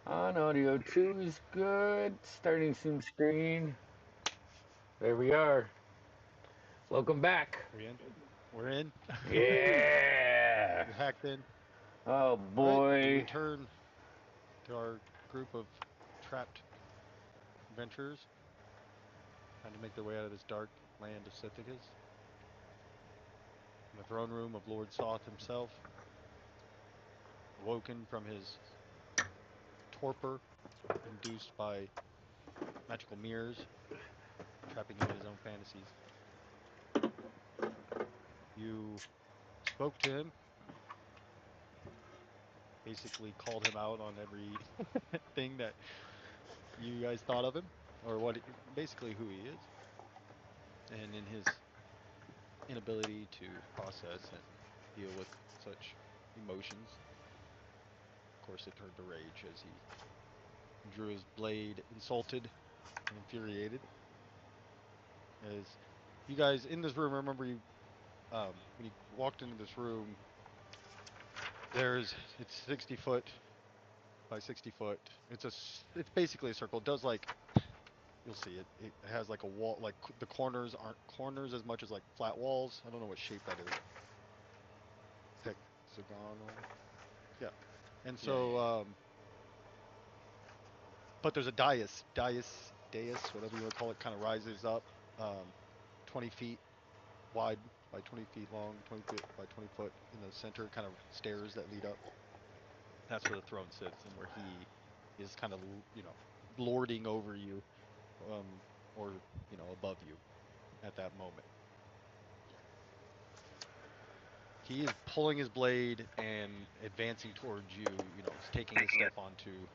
On audio 2 is good. Starting soon screen. There we are. Welcome back. We in? We're in. Yeah. You're hacked in. Oh All right, we boy. return to our group of trapped adventurers trying to make their way out of this dark land of Sithicus. In the throne room of Lord Soth himself, awoken from his torpor induced by magical mirrors, trapping him in his own fantasies. You spoke to him, basically called him out on every thing that you guys thought of him, or basically who he is, and in his inability to process and deal with such emotions. Of course, it turned to rage as he drew his blade, insulted and infuriated. As you guys in this room, remember when you walked into this room, it's 60 foot by 60 foot. It's basically a circle. It does like you'll see it. It has like a wall, like the corners aren't corners as much as like flat walls. I don't know what shape that is. Hexagonal. Yeah. And so, but there's a dais, whatever you want to call it, kind of rises up, 20 feet wide by 20 feet long, 20 feet by 20 foot in the center, kind of stairs that lead up. That's where the throne sits and where he is kind of, lording over you, or, above you at that moment. He is pulling his blade and advancing towards you, he's taking a step onto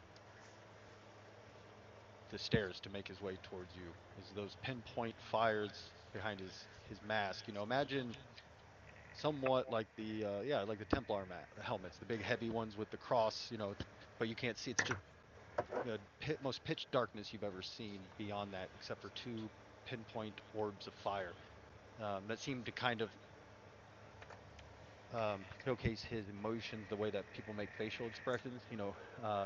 the stairs to make his way towards you. As those pinpoint fires behind his mask. Imagine somewhat like the Templar helmets, the big heavy ones with the cross. But you can't see. It's just the most pitch darkness you've ever seen. Beyond that, except for two pinpoint orbs of fire that seem to kind of showcase his emotions, the way that people make facial expressions.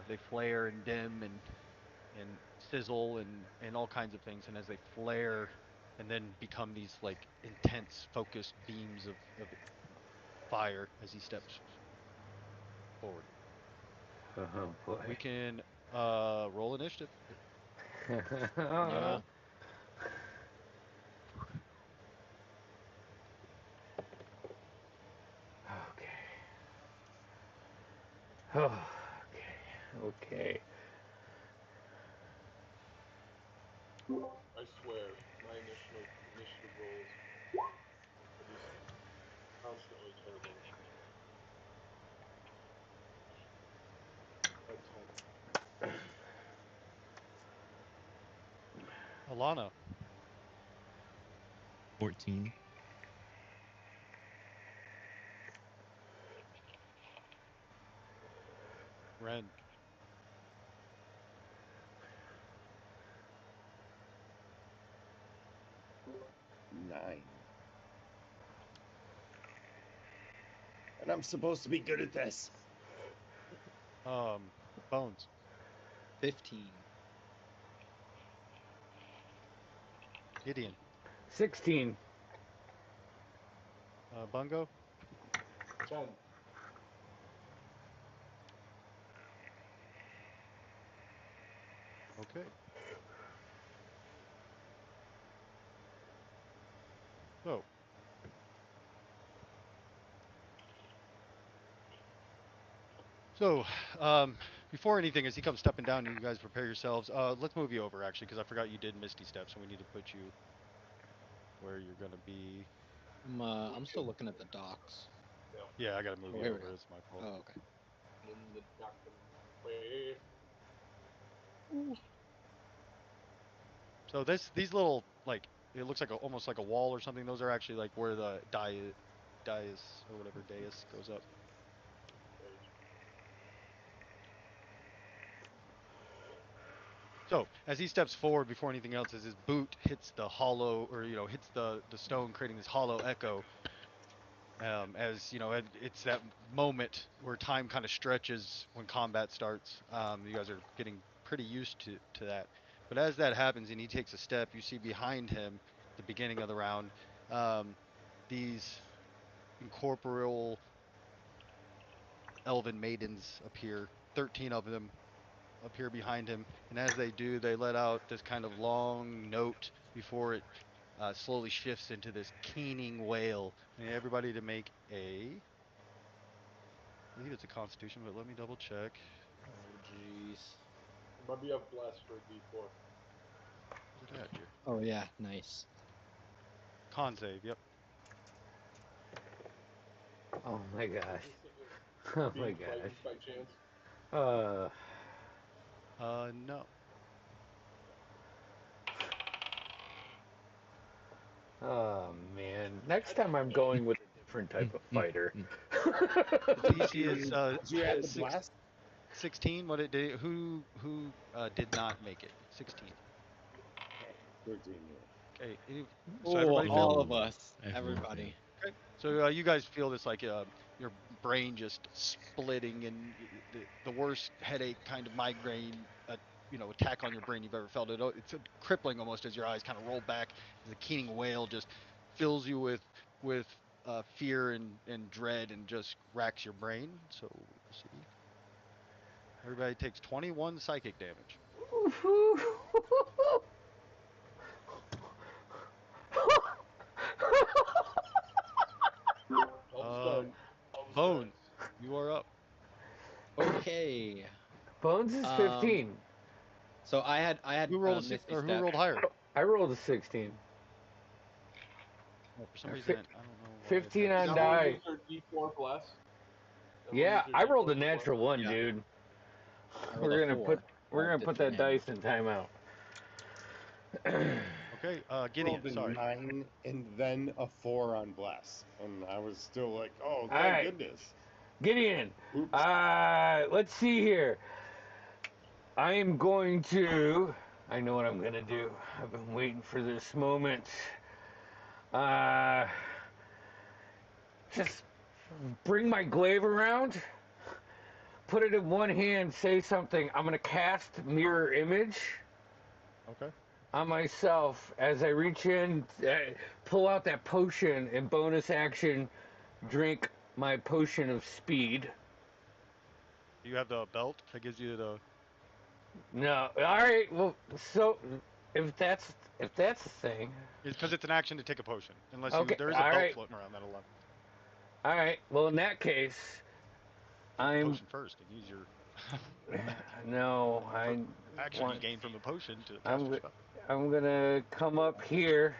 They flare and dim and sizzle and all kinds of things. And as they flare and then become these like intense, focused beams of fire as he steps forward. Oh boy. We can roll initiative. Yeah. Okay. Oh, okay. Okay. I swear, my initiative rolls are just constantly terrible. A 10. Alana, 14. Ren, 9. And I'm supposed to be good at this. Bones, 15. Gideon, 16. Bungo, 10. okay. So, so before anything, as he comes stepping down, and you guys prepare yourselves. Let's move you over actually, because I forgot you did Misty Steps, and we need to put you where you're gonna be. I'm still looking at the docks. Yeah, I gotta move Oh, you here we over. go. It's my fault. Oh, okay. In the dock way. So these little like it looks like almost like a wall or something. Those are actually like where the dais or whatever dais goes up. So as he steps forward, before anything else, as his boot hits the hollow or hits the stone, creating this hollow echo, As you know, it's that moment where time kind of stretches when combat starts. You guys are getting pretty used to that. But as that happens and he takes a step, you see behind him, at the beginning of the round, um, these incorporeal elven maidens appear. 13 of them appear behind him, and as they do, they let out this kind of long note before it slowly shifts into this keening wail. I need everybody to make I believe it's a Constitution, but let me double check. Oh, jeez. Remember, you have bless for a D4. Where's it at here? Oh, yeah, nice. Con save. Yep. Oh my gosh. Is Oh this my being frightened gosh. by chance? No. Oh man. Next time I'm going with a different type of fighter. The DC is Did you add the six, blast? 16. What it did? Who did not make it? 16. 13. Okay. So Oh, everybody failed. all of us. Everyone Everybody. Okay. So you guys feel this like your brain just splitting and the worst headache kind of migraine, attack on your brain you've ever felt. It's crippling almost as your eyes kind of roll back as the keening wail just fills you with fear and dread and just racks your brain. So we'll see. Everybody takes 21 psychic damage. Help start. Help Bone, you are up. Okay. Bones is 15. So I had Who rolled a Misty six, or who Step. rolled higher? I rolled a 16. Oh, for some Or reason, fi- I don't know. Why 15 it on has- Everyone die. use their D4 bless. Yeah, I rolled a D4 bless. natural one, Yeah. dude. I rolled We're a gonna 4. put that dice in timeout. Okay, Rolled Gideon, a sorry. 9 and then a 4 on bless, and I was still like, oh, thank Alright. goodness. Gideon. Oops. Let's see here. I am going to. I know what I'm gonna do. I've been waiting for this moment. Just bring my glaive around. Put it in one hand. Say something. I'm gonna cast mirror image Okay. on myself as I reach in, pull out that potion, and bonus action, drink my potion of speed. You have the belt that gives you the. No, all right. Well, so if that's the thing, Because it's an action to take a potion. Unless okay. there is a All belt right. floating around that'll allow. All right. Well, in that case, Take the I'm potion first and use your no. I action you want. gain from the potion to cast I'm your spell. I'm gonna come up here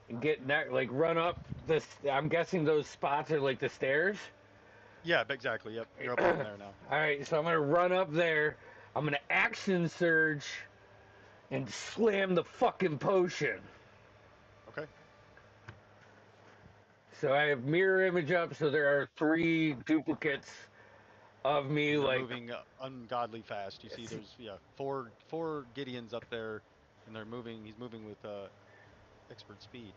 and get that, like run up this. I'm guessing those spots are like the stairs. Yeah, exactly. Yep, you're up on there now. All right, so I'm gonna run up there. I'm gonna action surge and slam the fucking potion. Okay. So I have mirror image up, so there are 3 duplicates of me, You're like moving ungodly fast. You see, there's four Gideons up there, and they're moving. He's moving with expert speed.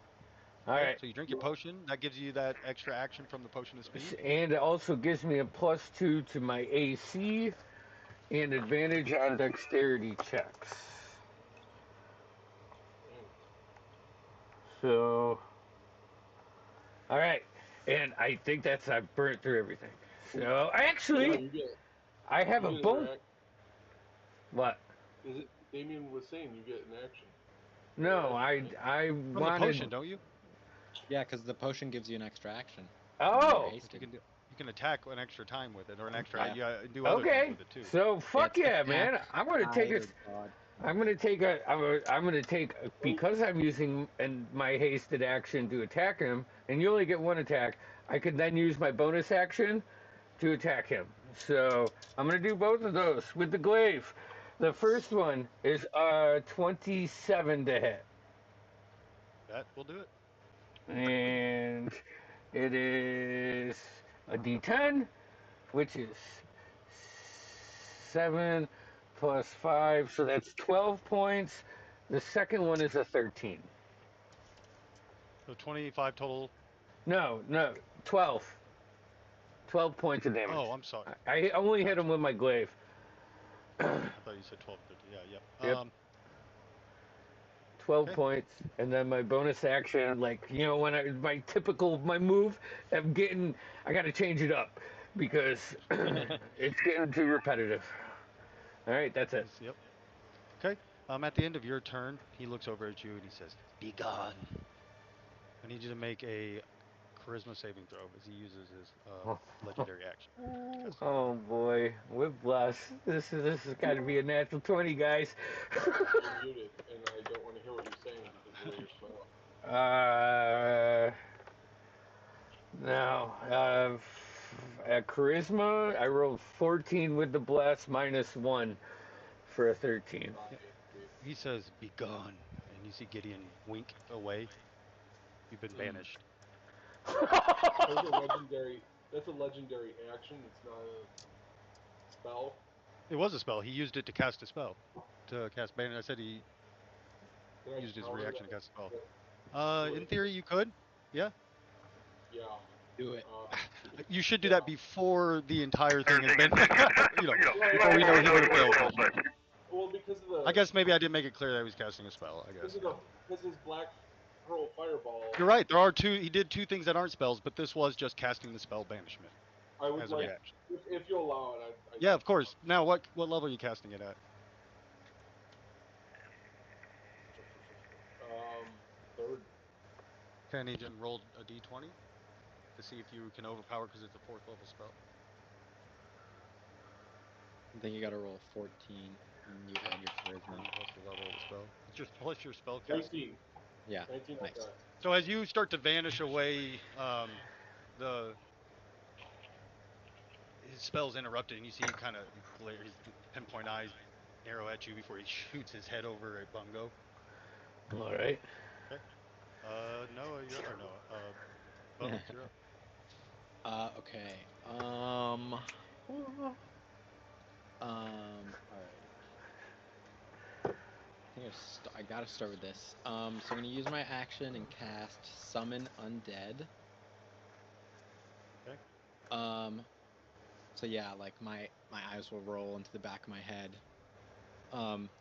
all Okay, right, so you drink your potion. That gives you that extra action from the potion of speed. and it also gives me a +2 to my AC and advantage on dexterity checks. So, all right, and I think I've burnt through everything. So No, actually, you get. I have You a get bone. an What? Is it? Damien was saying you get an action. No, Right? I From the wanted. potion, don't you? Yeah, because the potion gives you an extra action. Oh, You can attack an extra time with it, or an extra do other okay. things with it too. So fuck It's yeah, man! attack, I'm gonna take a. hide, or dodge. I'm gonna take because I'm using my hasted action to attack him, and you only get 1 attack. I could then use my bonus action to attack him. So I'm gonna do both of those with the glaive. The first one is 27 to hit, That will do it. and it is a D10, which is 7 plus 5, so that's 12 points. The second one is a 13. So 25 total. No, 12. 12 points of damage. Oh, I'm sorry. I only hit Gotcha. him with my glaive. I thought you said 12, 13. Yeah, yep. Yep. 12 Okay. points, and then my bonus action, like, you know, when my move, I gotta change it up because it's getting too repetitive. All right, that's it. Yep. Okay. At the end of your turn, he looks over at you and he says, "Be gone." I need you to make a charisma saving throw as he uses his legendary action. to cast spell. Oh boy, we're blessed. This has got to be a natural 20, guys. You're muted, and I don't want to hear what you're saying because of the way you're spelling. Now, at charisma, I rolled 14 with the bless -1 for a 13. He says, "Be gone," and you see Gideon wink away. You've been banished. That's a legendary. That's a legendary action. It's not a spell. It was a spell. He used it to cast a spell. To cast banish. I said he Can I used his counter reaction to that? cast a spell. In theory, you could. Yeah. Yeah. Do it. You should do that before the entire thing has been, before we know he would have failed. But Well, because of the. I guess maybe I didn't make it clear that he was casting a spell. I guess. Because his black pearl fireball. You're right. There are two. He did two things that aren't spells, but this was just casting the spell banishment I would as a like, reaction. if you allow it. Yeah, of course. Now, what level are you casting it at? Third. Okay, I need you to roll a d20 to see if you can overpower because it's a 4th level spell. I think you gotta roll 14 and you add your charisma. Plus the level of the spell. It's just plus your spell casting. 19. Yeah. 19. Nice. Okay. So as you start to vanish away, his spell's interrupted, and you see him kind of glare, his pinpoint eyes narrow at you before he shoots his head over at Bungo. All right. Okay. Noah, you're or Noah. Bones, you're up. Okay. Alright. I think I gotta start with this. So I'm gonna use my action and cast Summon Undead. Okay. So yeah, like my eyes will roll into the back of my head.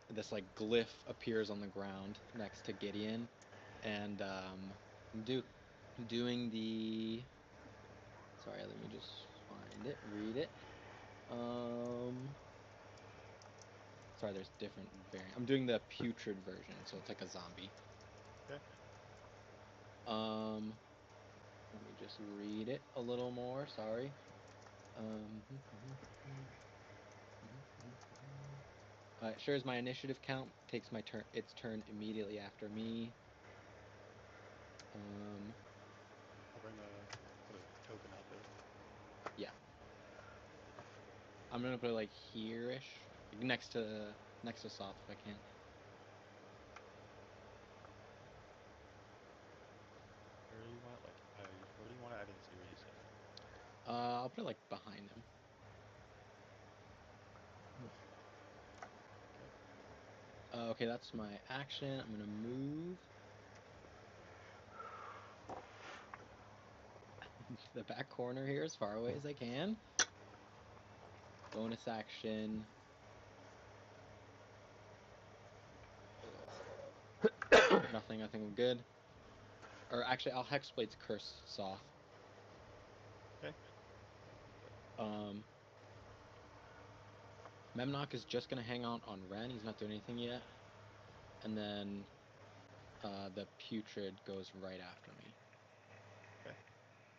This like glyph appears on the ground next to Gideon, and I'm doing the. Sorry, let me just find it, read it. Sorry, there's different variants. I'm doing the putrid version, so it's like a zombie. Okay. Let me just read it a little more. Sorry. It shares my initiative count. Takes my turn. Its turn immediately after me. I'll put a token out there. Yeah. I'm gonna put it like here-ish, next to Soft if I can. Where do you want it? Where do you want it? I didn't see where you said. I'll put it like behind him. Okay, that's my action. I'm gonna move the back corner here as far away as I can. Bonus action. Nothing. I think I'm good. Or actually, I'll Hexblade's Curse Soft. Okay. Memnock is just gonna hang out on Ren. He's not doing anything yet. And then the Putrid goes right after me.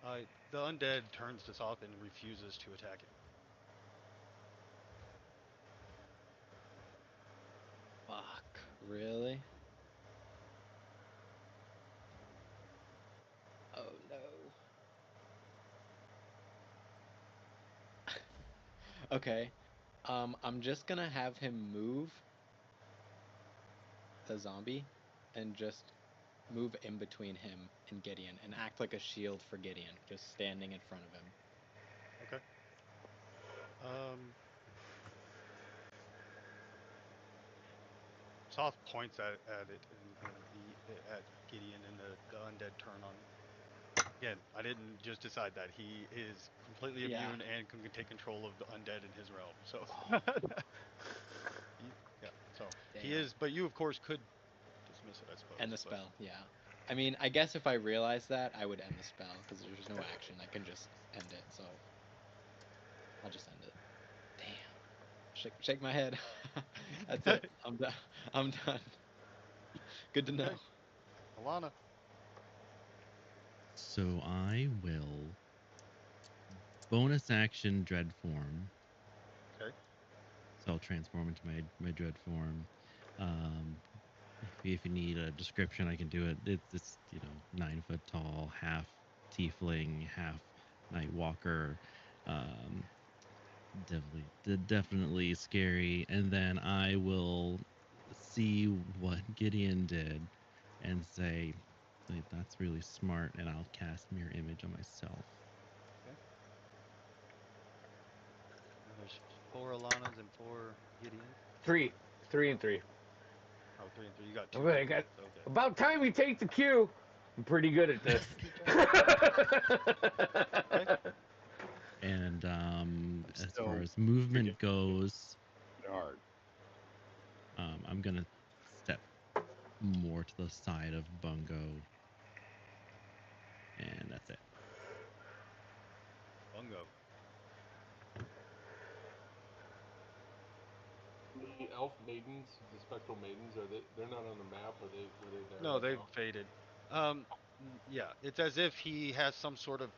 Okay. The undead turns to Soth and refuses to attack him. Fuck. Really? Oh no. Okay. I'm just gonna have him move the zombie and just move in between him and Gideon and act like a shield for Gideon, just standing in front of him. Okay. Soth points at it and at Gideon, and the undead turn on Again, I didn't just decide that. He is completely Yeah. immune and can take control of the undead in his realm. So, yeah. So he Damn. is, but you of course could dismiss it, I suppose. End the but- spell, yeah. I mean, I guess if I realized that, I would end the spell, because there's no action. I can just end it, so I'll just end it. Damn. Shake my head. That's it. I'm done. I'm done. Good to know. Okay. Alana. So I will bonus action dread form. Okay. So I'll transform into my dread form. If you need a description, I can do it. It's 9 foot tall, half tiefling, half night walker. Definitely scary. And then I will see what Gideon did and say, like, that's really smart, and I'll cast mirror image on myself. There's 4 Alanas and 4 Gideons. 3 and 3. Oh, 3 and 3. You got 2. Okay, Okay. about time you take the cue. I'm pretty good at this. And as So, far as movement goes, hard. I'm gonna step more to the side of Bungo, and that's it. Bungo. The elf maidens, the spectral maidens, they're not on the map, are they there? No, right they've now? faded. Yeah, it's as if he has some sort of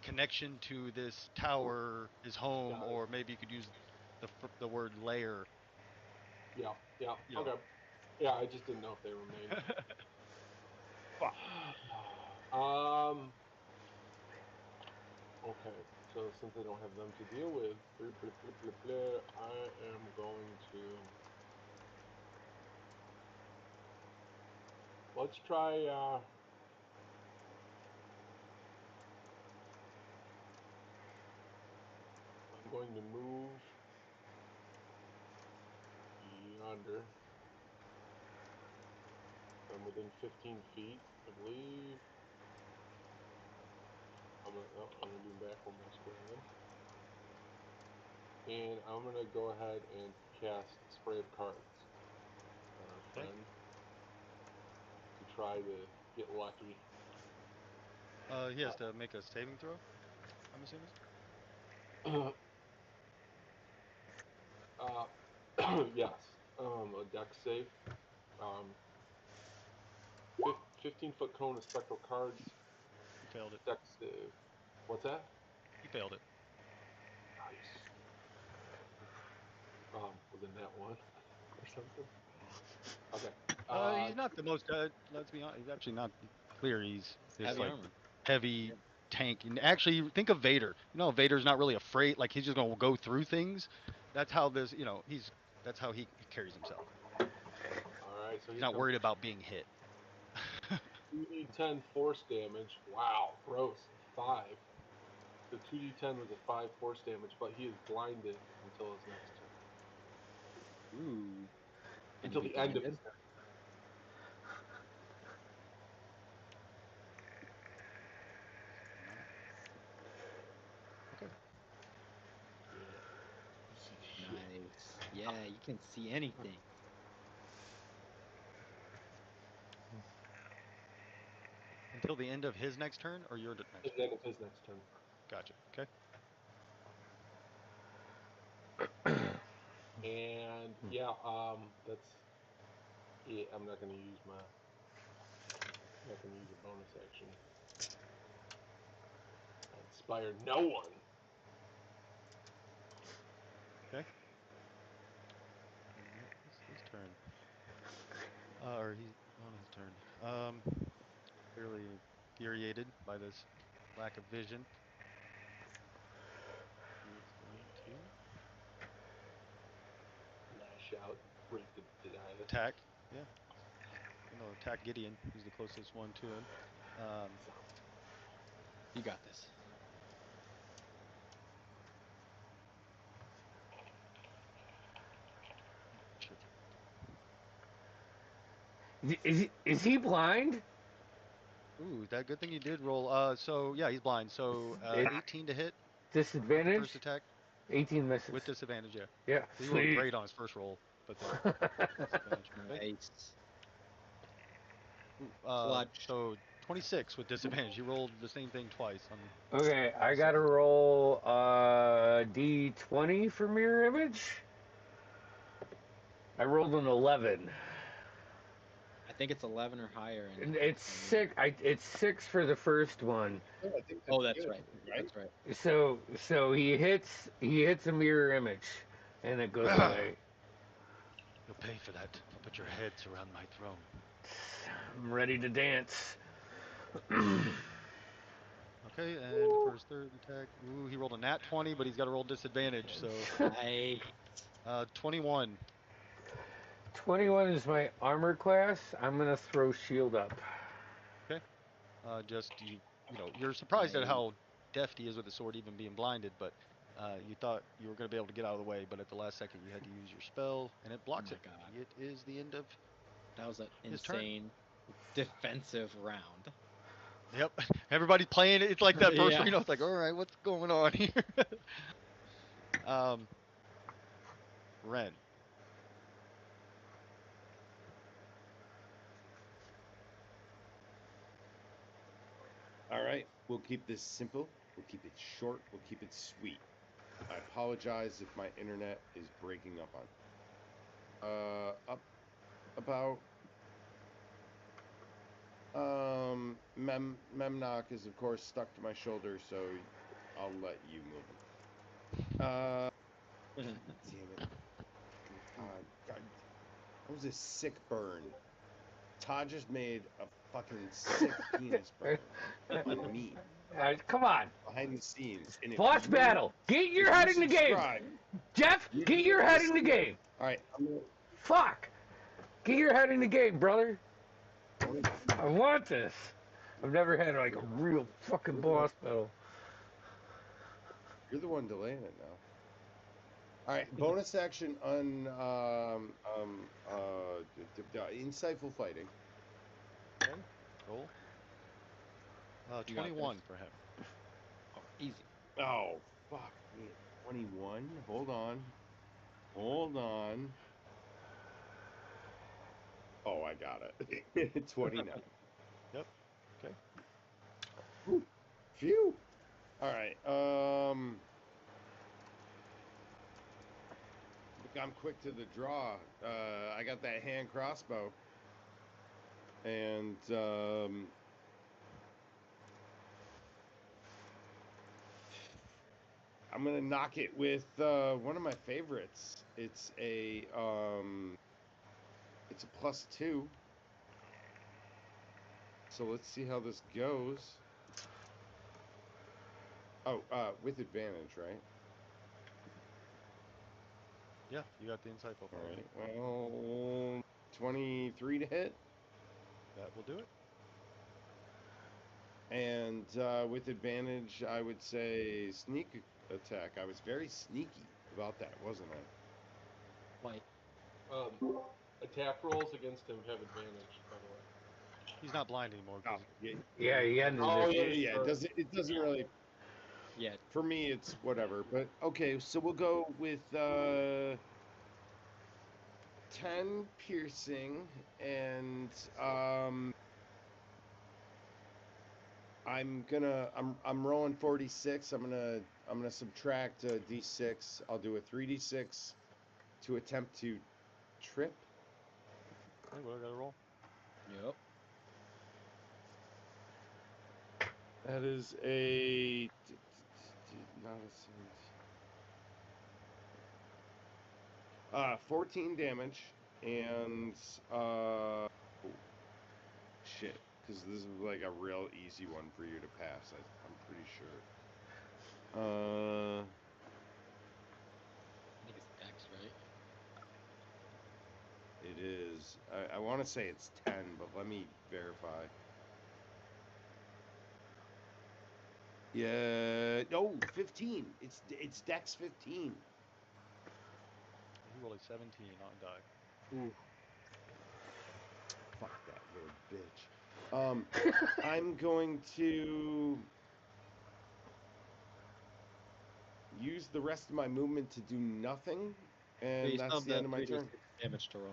connection to this tower, his home, Got it. or maybe you could use the word lair. Yeah, Yeah. okay. Yeah, I just didn't know if they remained. Okay, so since I don't have them to deal with, I am going to... Let's try, I'm going to move yonder. I'm within 15 feet, I believe. I'm gonna do backward my square. And I'm gonna go ahead and cast Spray of Cards on our friend to try to get lucky. He has to make a saving throw, I'm assuming. Yes, a dex save. 15-foot cone of spectral cards. He failed it. Dex save. What's that? He failed it. Nice. Was it that one or something? Okay. He's not the most. Let's be honest. He's actually not clear. He's this Heavy like armor. heavy tank. And actually, think of Vader. Vader's not really afraid. Like he's just gonna go through things. That's how this. That's how he carries himself. All right. So He's not worried about being hit. 2d10 force damage. Wow, gross. 5. The 2d10 was a 5 force damage, but he is blinded until his next turn. Ooh. Until the end of his turn. Okay. Nice. Yeah, you can see anything. Until the end of his next turn, or your next At turn? the end of his next turn. Gotcha. Okay. And yeah, that's. Yeah, I'm not gonna use my. I'm not gonna use a bonus action. I inspired no one. Okay. It's his turn. Or he's on his turn. Clearly infuriated by this lack of vision. He's going Lash out, break the dice. to attack. Yeah. No, attack Gideon. He's the closest one to him. You got this. Is he blind? Ooh, that good thing you did roll. So yeah, he's blind. So It- 18 to hit Disadvantage. first attack 18 misses. with disadvantage. Yeah. Yeah. So he rolled Sweet. great on his first roll, but then disadvantage. Okay. Nice. Ooh, Clutch. so 26 with disadvantage. He rolled the same thing twice on. Okay, I gotta Second time. roll D20 for mirror image. I rolled an 11. I think it's 11 or higher. And it's six. It's 6 for the first one. Oh, I think Oh, that's good, right. That's right. So he hits a mirror image, and it goes Ah. away. You'll pay for that. I'll put your heads around my throne. I'm ready to dance. Okay, and for his third attack, ooh, he rolled a nat 20, but he's got to roll disadvantage. So Nice. 21. 21 is my armor class. I'm gonna throw shield up. Okay. Just you're surprised at how deft he is with the sword, even being blinded. But you thought you were going to be able to get out of the way, but at the last second you had to use your spell, and it blocks Oh it. my God. It is the end of That was an his turn. insane defensive round. Yep. Everybody playing it. It's like that first Yeah. it's like, all right, what's going on here? Ren. All right, we'll keep this simple. We'll keep it short. We'll keep it sweet. I apologize if my internet is breaking up on. Up about. Memnock is of course stuck to my shoulder, so I'll let you move him. Damn it! God, that was a sick burn. Todd just made a fucking sick penis burn on me Come on, behind the scenes. And if boss you- battle. Get your if head you in the game, subscribe, Jeff. you Get do your head this. in the game. All right, Fuck. Get your head in the game, brother. I want this. I've never had like a real fucking boss battle. you're the one delaying it now. All right, bonus action on insightful fighting. Okay. Roll. You got 21 this. for him. Oh, easy. Oh fuck me, 21. Hold on. Oh, I got it. 29. Yep. Okay. Phew. All right. Look, I'm quick to the draw. I got that hand crossbow, and I'm gonna knock it with one of my favorites. It's a +2. So let's see how this goes. Oh, with advantage, right? Yeah, you got the insightful. All right. Well, 23 to hit, That will do it. and with advantage, I would say sneak attack. I was very sneaky about that, wasn't I? Like, Attack rolls against him have advantage, by the way. He's not blind anymore. Oh, 'Cause Yeah, he ended Oh, it. yeah. It doesn't really. yeah. For me, it's whatever. But okay, so we'll go with 10 piercing, and I'm rolling 46. I'm gonna subtract a d6. I'll do a 3d6 to attempt to trip. Hey, what I gotta roll? Yep. That is a not a 14 damage, and shit, because this is like a real easy one for you to pass. I'm pretty sure. I think it's Dex, right? It is. I want to say it's 10, but let me verify. Yeah. No, 15. It's Dex 15. He rolled a 17 on die. Ooh. Fuck that little bitch. I'm going to use the rest of my movement to do nothing, So and you that's still have the end of my 3d6 turn. damage to roll.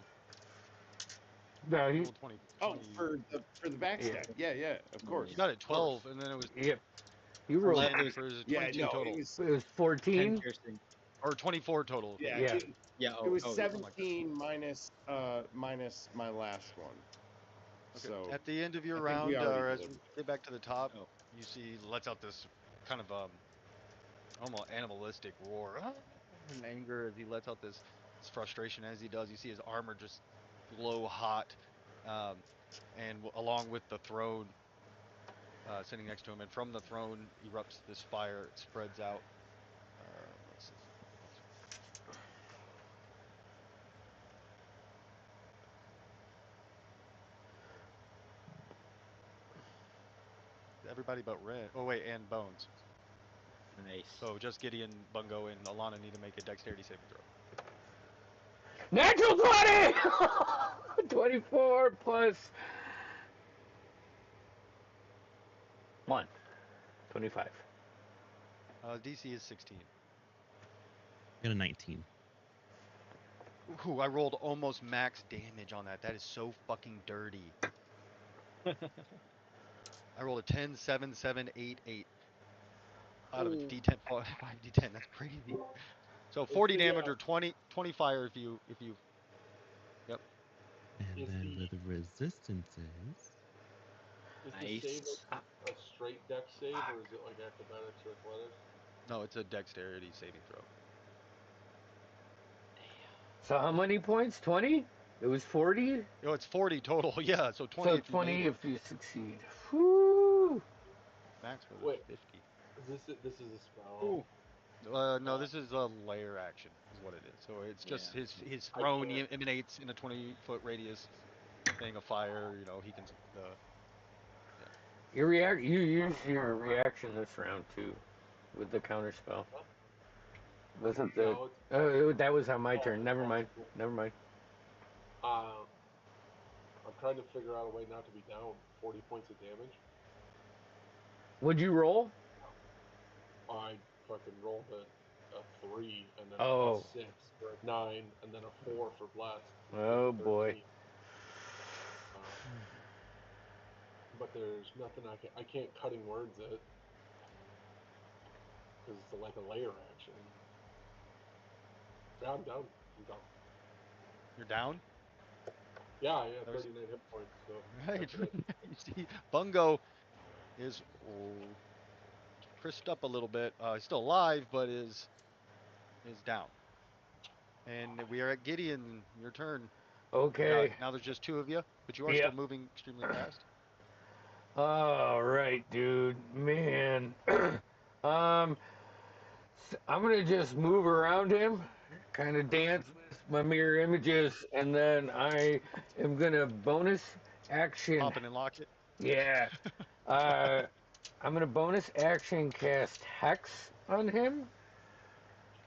No, he, Roll 20, Oh, 20 for the backstab. Yeah, of course. You got it of course. 12, and then it was yep. You rolled. 10 It was for his Yeah, 22 no, total. It was 10 14. piercing. Or 24 total. Yeah, Yeah. Yeah. it was oh, 17 minus my last one. Okay. So At the end of your I think we round, already or as we delivered. get back to the top, Oh. you see he lets out this kind of almost animalistic roar in anger as he lets out this frustration as he does. You see his armor just glow hot, and along with the throne sitting next to him, and from the throne erupts this fire. It spreads out. Let's see. Everybody but Red. Oh wait, and Bones. Nice. So just Gideon, Bungo, and Alana need to make a dexterity saving throw. Natural 20! 24 plus 1. 25. DC is 16. Got a 19. Ooh, I rolled almost max damage on that. That is so fucking dirty. I rolled a 10, 7, 7, 8, 8. Out of a D10, 5 D10. That's crazy. So 40 the, damage or 20 fire if you. Yep. And Is then the- with resistances, Is Nice. the save a straight dex save, or is it like acrobatics or athletics? No, it's a dexterity saving throw. So how many points? 20? It was 40? No, it's 40 total. Yeah, so 20 So if you 20 made it. if you succeed. Whew. Max was Wait. 50. This is a spell. Ooh. No, this is a layer action, is what it is. So it's just Yeah. his I throne can't- emanates in a 20-foot radius thing of fire. You know, he can. You use your reaction this round too, with the counter spell. Wasn't the? No, it's, Oh, that was on my turn. Never mind. Never mind. I'm trying to figure out a way not to be down 40 points of damage. Would you roll? I fucking rolled a 3 and then Oh. a 6 for a 9 and then a 4 for blast. Oh, for boy. 13. But there's nothing I can't cutting words it because it's like a layer action. Yeah, I'm down. You're down. Yeah, 39 hit points. So Right. that's it. You see, Bungo is crisped up a little bit. He's still alive, but is down. And we are at Gideon. Your turn. Okay. Now there's just 2 of you, but you are Yeah. still moving extremely fast. All right, dude. Man. I'm gonna just move around him, kind of dance with my mirror images, and then I am gonna bonus action. Pop it and lock it. Yeah. I'm gonna bonus action cast Hex on him,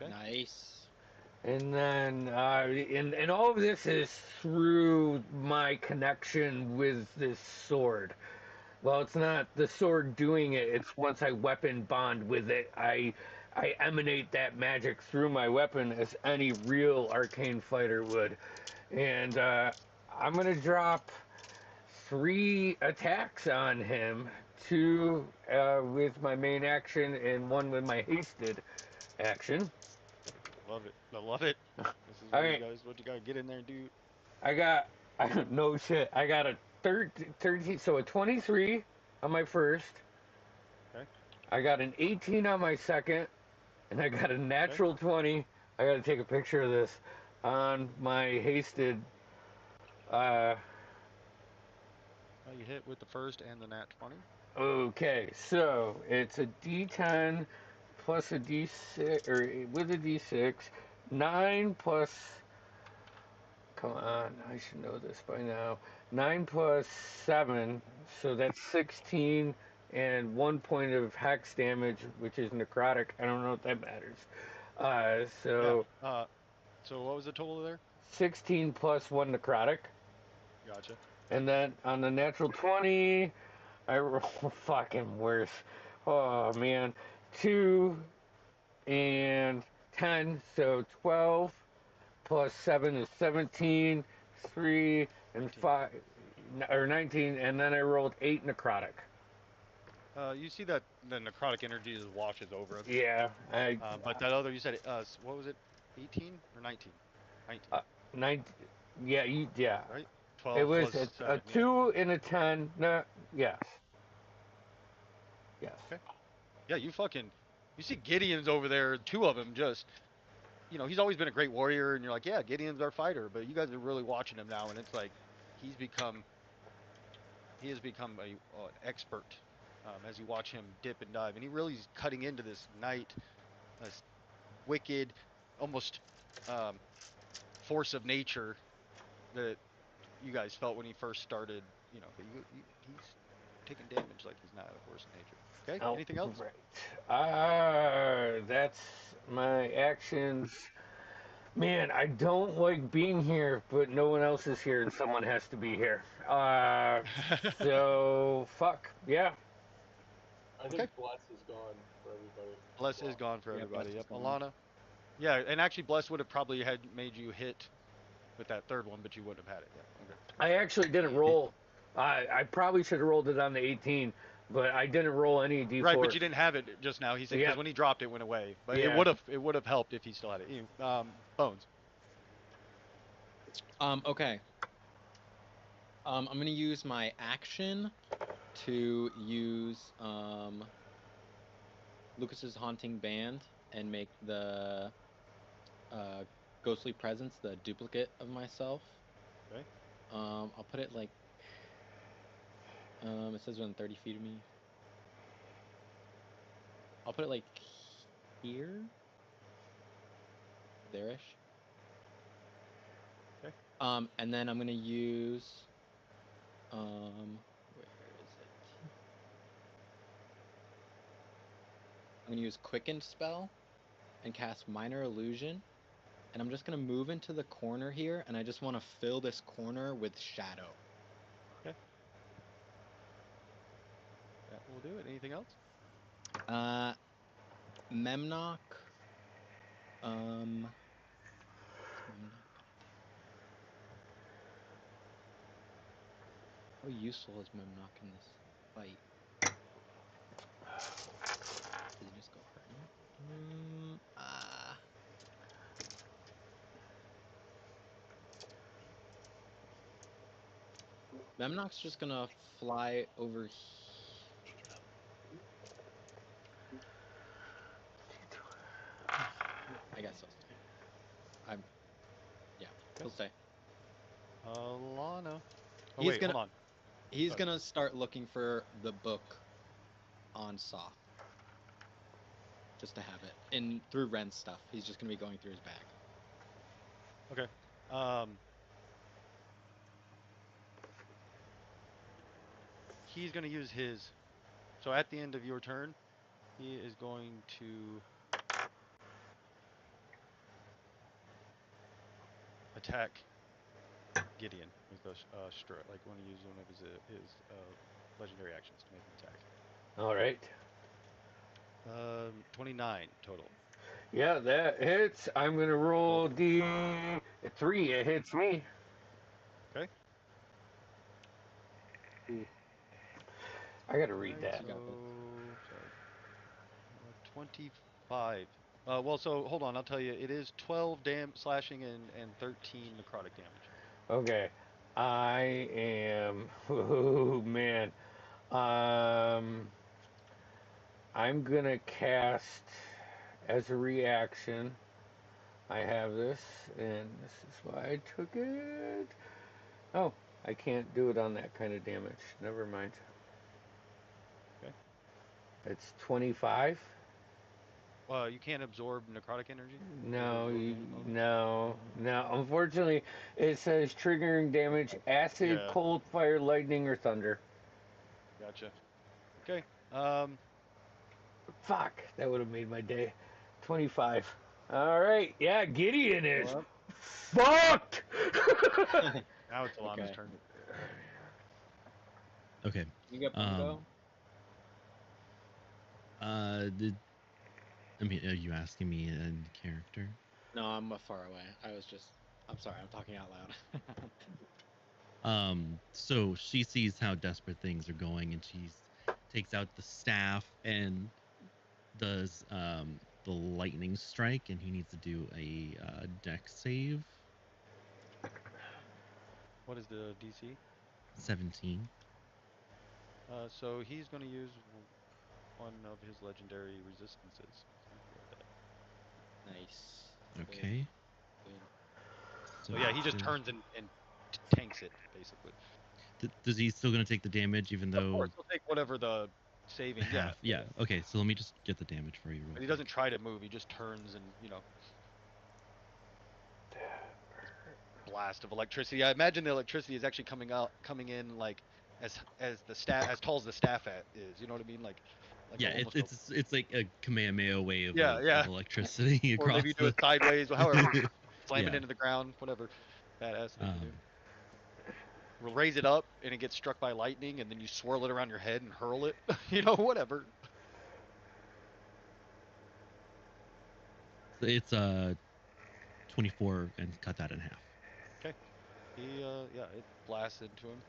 Okay. Nice. and then and all of this is through my connection with this sword. Well, it's not the sword doing it. It's once I weapon bond with it, I emanate that magic through my weapon as any real arcane fighter would. And I'm gonna drop 3 attacks on him, 2 with my main action and 1 with my hasted action. Love it. I love it. This is All right. what you gotta get in there and do. I got no shit. I got a 13, so a 23 on my first. Okay. I got an 18 on my second, and I got a natural 20. I got to take a picture of this on my hasted. You hit with the first and the nat 20. Okay, so it's a D10 plus a D6, or with a D6, 9 plus. Come on, I should know this by now. 9 plus 7, so that's 16, and 1 point of hex damage, which is necrotic. I don't know if that matters. So So what was the total there? 16 plus 1 necrotic. Gotcha. And then on the natural 20, I roll fucking worse. Oh man, 2 and 10, so 12 plus 7 is 17, 3 and 5 or 19, and then I rolled 8 necrotic. You see that the necrotic energy just washes over him. Yeah, But that other, you said, what was it? 18 or 19? 19. 9. Yeah, yeah. Right? It 12 was plus a 7. 2 and a 10. No, yes. Yes. Okay. Yeah, you see Gideon's over there, 2 of them just, he's always been a great warrior, and you're like, yeah, Gideon's our fighter, but you guys are really watching him now, and it's like, he has become an expert as you watch him dip and dive, and he really is cutting into this knight, this wicked, almost force of nature that you guys felt when he first started, but he's taking damage like he's not a force of nature. Okay, Oh, anything else? right. That's my actions. Man, I don't like being here, but no one else is here, and someone has to be here. So fuck, yeah. I think Bless is gone for everybody. Bless is gone for Yeah, everybody. Bless Yep, is gone. Alana. Yeah, and actually Bless would have probably had made you hit with that third one, but you wouldn't have had it yet. Okay. I actually didn't roll. I probably should have rolled it on the 18, but I didn't roll any D4. Right, but you didn't have it just now. He said because Yep. when he dropped it went away. But Yeah. it would have helped if he still had it. Bones. Okay. I'm gonna use my action to use Lucas's Haunting Band and make the ghostly presence the duplicate of myself. Okay. I'll put it like it says within 30 feet of me. I'll put it like here, there-ish. Okay. And then I'm gonna use where is it? I'm gonna use Quickened spell and cast Minor Illusion, and I'm just gonna move into the corner here, and I just want to fill this corner with shadow. Okay. That will do it. Anything else? Memnock. How useful is Memnock in this fight? Does he just go hurt him? Memnock's just gonna fly over I guess he'll stay. Yeah, he'll stay. Alana. Oh, He's wait, gonna- hold on. He's Sorry. gonna start looking for the book on Soth. Just to have it. And through Ren's stuff. He's just gonna be going through his bag. Okay. He's going to use his. So at the end of your turn, he is going to attack Gideon with the like want to use one of his legendary actions to make an attack. All right. 29 total. Yeah, that hits. I'm gonna roll D3. It hits me. Okay. I gotta read that. So, sorry. 25. Well, so hold on. I'll tell you. It is 12 slashing and 13 necrotic damage. Okay. I am. Oh man. I'm gonna cast as a reaction. I have this, and this is why I took it. Oh, I can't do it on that kind of damage. Never mind. Okay. It's 25. You can't absorb necrotic energy? No, Absorb any bonus? no. Unfortunately, it says triggering damage: acid, Yeah. cold, fire, lightning, or thunder. Gotcha. Okay. Fuck, that would have made my day. 25. All right, yeah, Gideon is Well, fucked. Now it's Alana's Okay. turn. Okay. You get Bungo? Did I mean? Are you asking me in character? No, I'm far away. I'm sorry, I'm talking out loud. So she sees how desperate things are going, and she takes out the staff and does the lightning strike, and he needs to do a dex save. What is the DC? 17. So he's going to use one of his legendary resistances. Nice. Okay. Good. So yeah, he just it's turns and tanks it, basically. does he still gonna take the damage, even Of though course, he'll take whatever the saving. half? Yeah. Okay. So let me just get the damage for you. Real But he quick. doesn't try to move. He just turns and blast of electricity. I imagine the electricity is actually coming in like as the staff as tall as the staff is. You know what I mean? Like Yeah, almost it's like a Kamehameha wave Yeah, of, yeah. of electricity or across maybe you do the. it sideways, however, slam it Yeah. into the ground, whatever. Badass thing to do. Um, We'll raise it up and it gets struck by lightning, and then you swirl it around your head and hurl it. Whatever. it's 24 and cut that in half. He it blasts into him.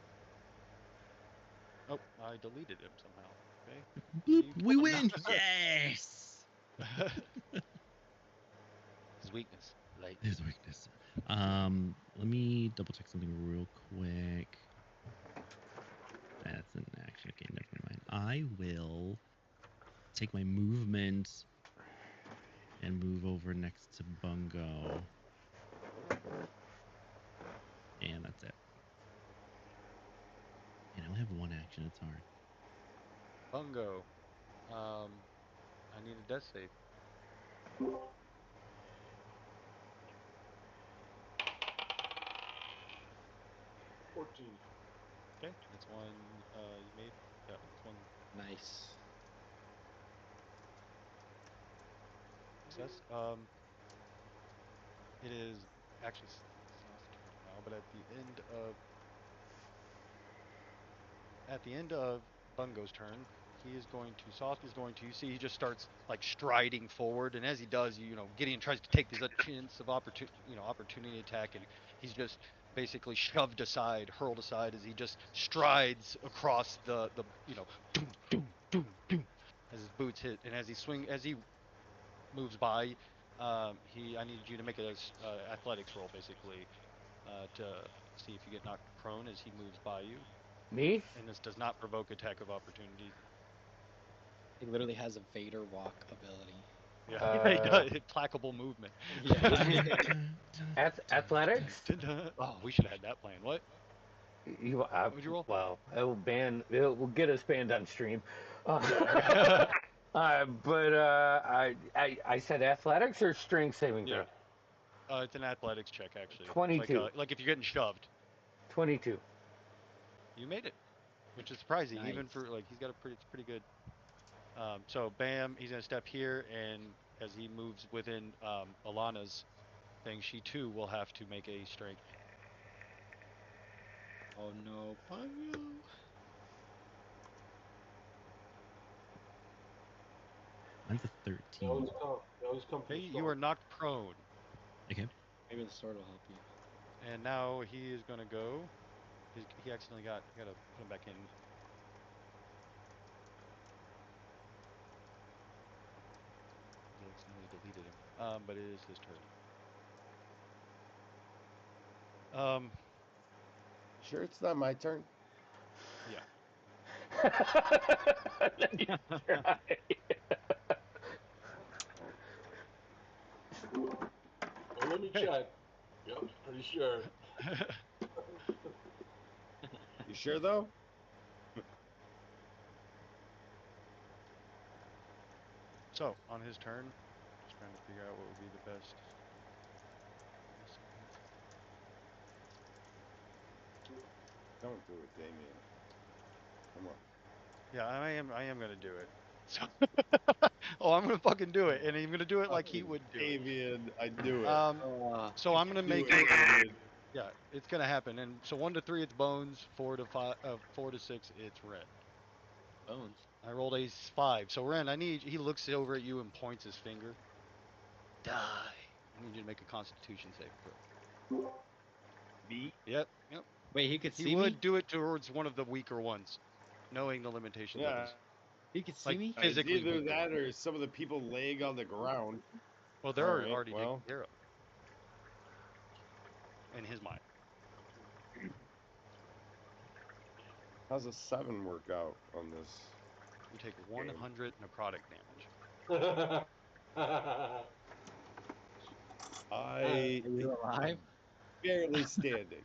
Oh, I deleted him somehow. Okay. Bloop, You we pulled him win! down. Yes. His weakness, light. His weakness. Let me double check something real quick. That's an action. Okay, never mind. I will take my movement and move over next to Bungo. And that's it. And I only have one action. It's hard. Bungo. I need a death save. $14. Okay, that's one you made. Yeah, that's one Nice. success. It is actually Soft's turn now, but at the end of Bungo's turn, Soft is going to, you see, he just starts like striding forward, and as he does, Gideon tries to take this chance of opportunity attack, and he's just basically hurled aside as he just strides across the doom, doom, doom, doom, as his boots hit, and as he moves by, I need you to make a athletics roll, basically, to see if you get knocked prone as he moves by you. Me? And this does not provoke attack of opportunity. He literally has a Vader walk ability. Yeah, he does. Implacable movement. Yeah. Athletics? Oh, we should have had that plan. What? What would you roll? Well, it will get us banned on stream. But I said athletics or strength saving throw? Yeah. It's an athletics check, actually. 22. Like if you're getting shoved. 22. You made it, which is surprising, Nice. even for he's got it's pretty good. So bam, he's gonna step here, and as he moves within Alana's thing, she too will have to make a strength. Oh no, Bungo. Mine's a 13. They always come from Hey, the you storm. are knocked prone, Okay. Maybe the sword will help you. and now he is gonna go. He accidentally gotta put him back in. He accidentally deleted him. But it is his turn. Sure, it's not my turn. Yeah. Let me try. Oh, let me check. Yep, pretty sure. You sure though? So on his turn, just trying to figure out what would be the best. Don't do it, Damien. Come on. Yeah, I am gonna do it. So, I'm gonna fucking do it, and I'm gonna do it like he would do it. Damien, I do it. So I'm gonna Do make it, it. Damien. Yeah, it's gonna happen. And so 1 to 3, it's bones. 4 to 5, 4 to 6, it's Ren. Bones. I rolled a 5. So Ren, I need. He looks over at you and points his finger. Die. I need you to make a Constitution save throw. Me? Yep. Wait, he could see He would me? do it towards one of the weaker ones, knowing the limitations of Yeah. his. He could see Like, me? It's physically either weaker that one. or some of the people laying on the ground. Well, they're Alright, already well. taken care of. In his mind. How's a 7 work out on this? You take 100 necrotic damage. I Are you alive? barely standing.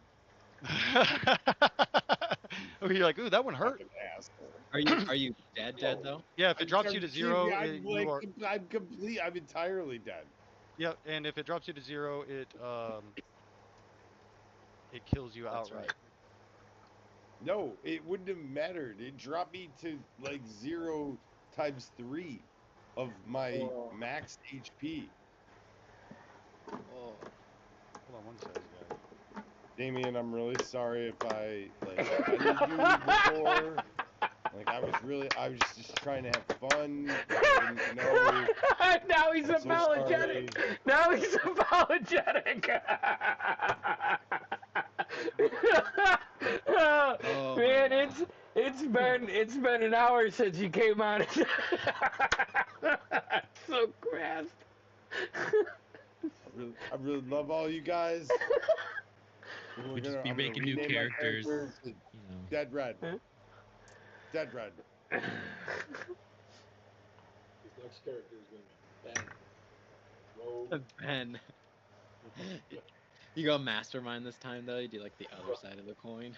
Oh, you're like, ooh, that one hurt. Fucking asshole. Are you dead though? Yeah, if it drops you to 0, I'm you like, are. I'm complete. I'm entirely dead. Yeah, and if it drops you to 0, it kills you That's outright. right. No, it wouldn't have mattered. It dropped me to like 0 times 3 of my max HP. Oh. Hold on one second, guys. Damien, I'm really sorry if I offended you before. Like I was just trying to have fun. I didn't know. Now he's I'm so apologetic. sorry. Now he's apologetic. Oh, man, my it's been an hour since you came on. So crass. I really love all you guys. We'd just be I'm gonna making new rename my characters. characters to You know. Dead Red. Dead Red. His next character is going to be Ben. Rogue. Ben. You go mastermind this time though. You do like the other side of the coin.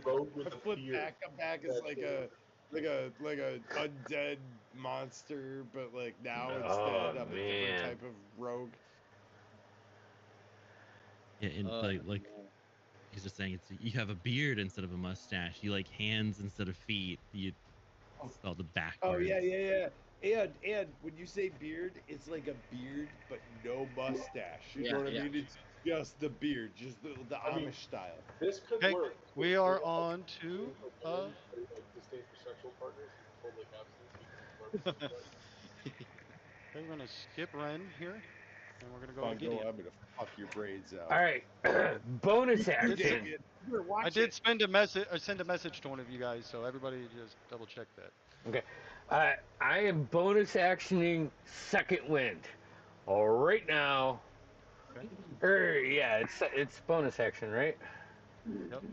Rogue with a flip beard. back. I'm back as like a undead monster, but like now Oh, instead I'm a man. different type of rogue. Yeah, and like he's just saying, it's you have a beard instead of a mustache. You like hands instead of feet. You spelled it backwards. Oh yeah. And when you say beard, it's like a beard but no mustache. You know what I mean? It's just the beard, just the Amish style. This could Okay, work. we are on to. Like disdain for sexual partners. You totally have to. Okay, we're gonna skip Ren here, and we're gonna go Oh, to Gideon. I'm gonna fuck your braids out. All right, bonus You action. Damien, you better watch I did it. send a message to one of you guys, so everybody just double check that. Okay, I am bonus actioning Second Wind. All right now. Okay. Yeah, it's bonus action, right? Yep.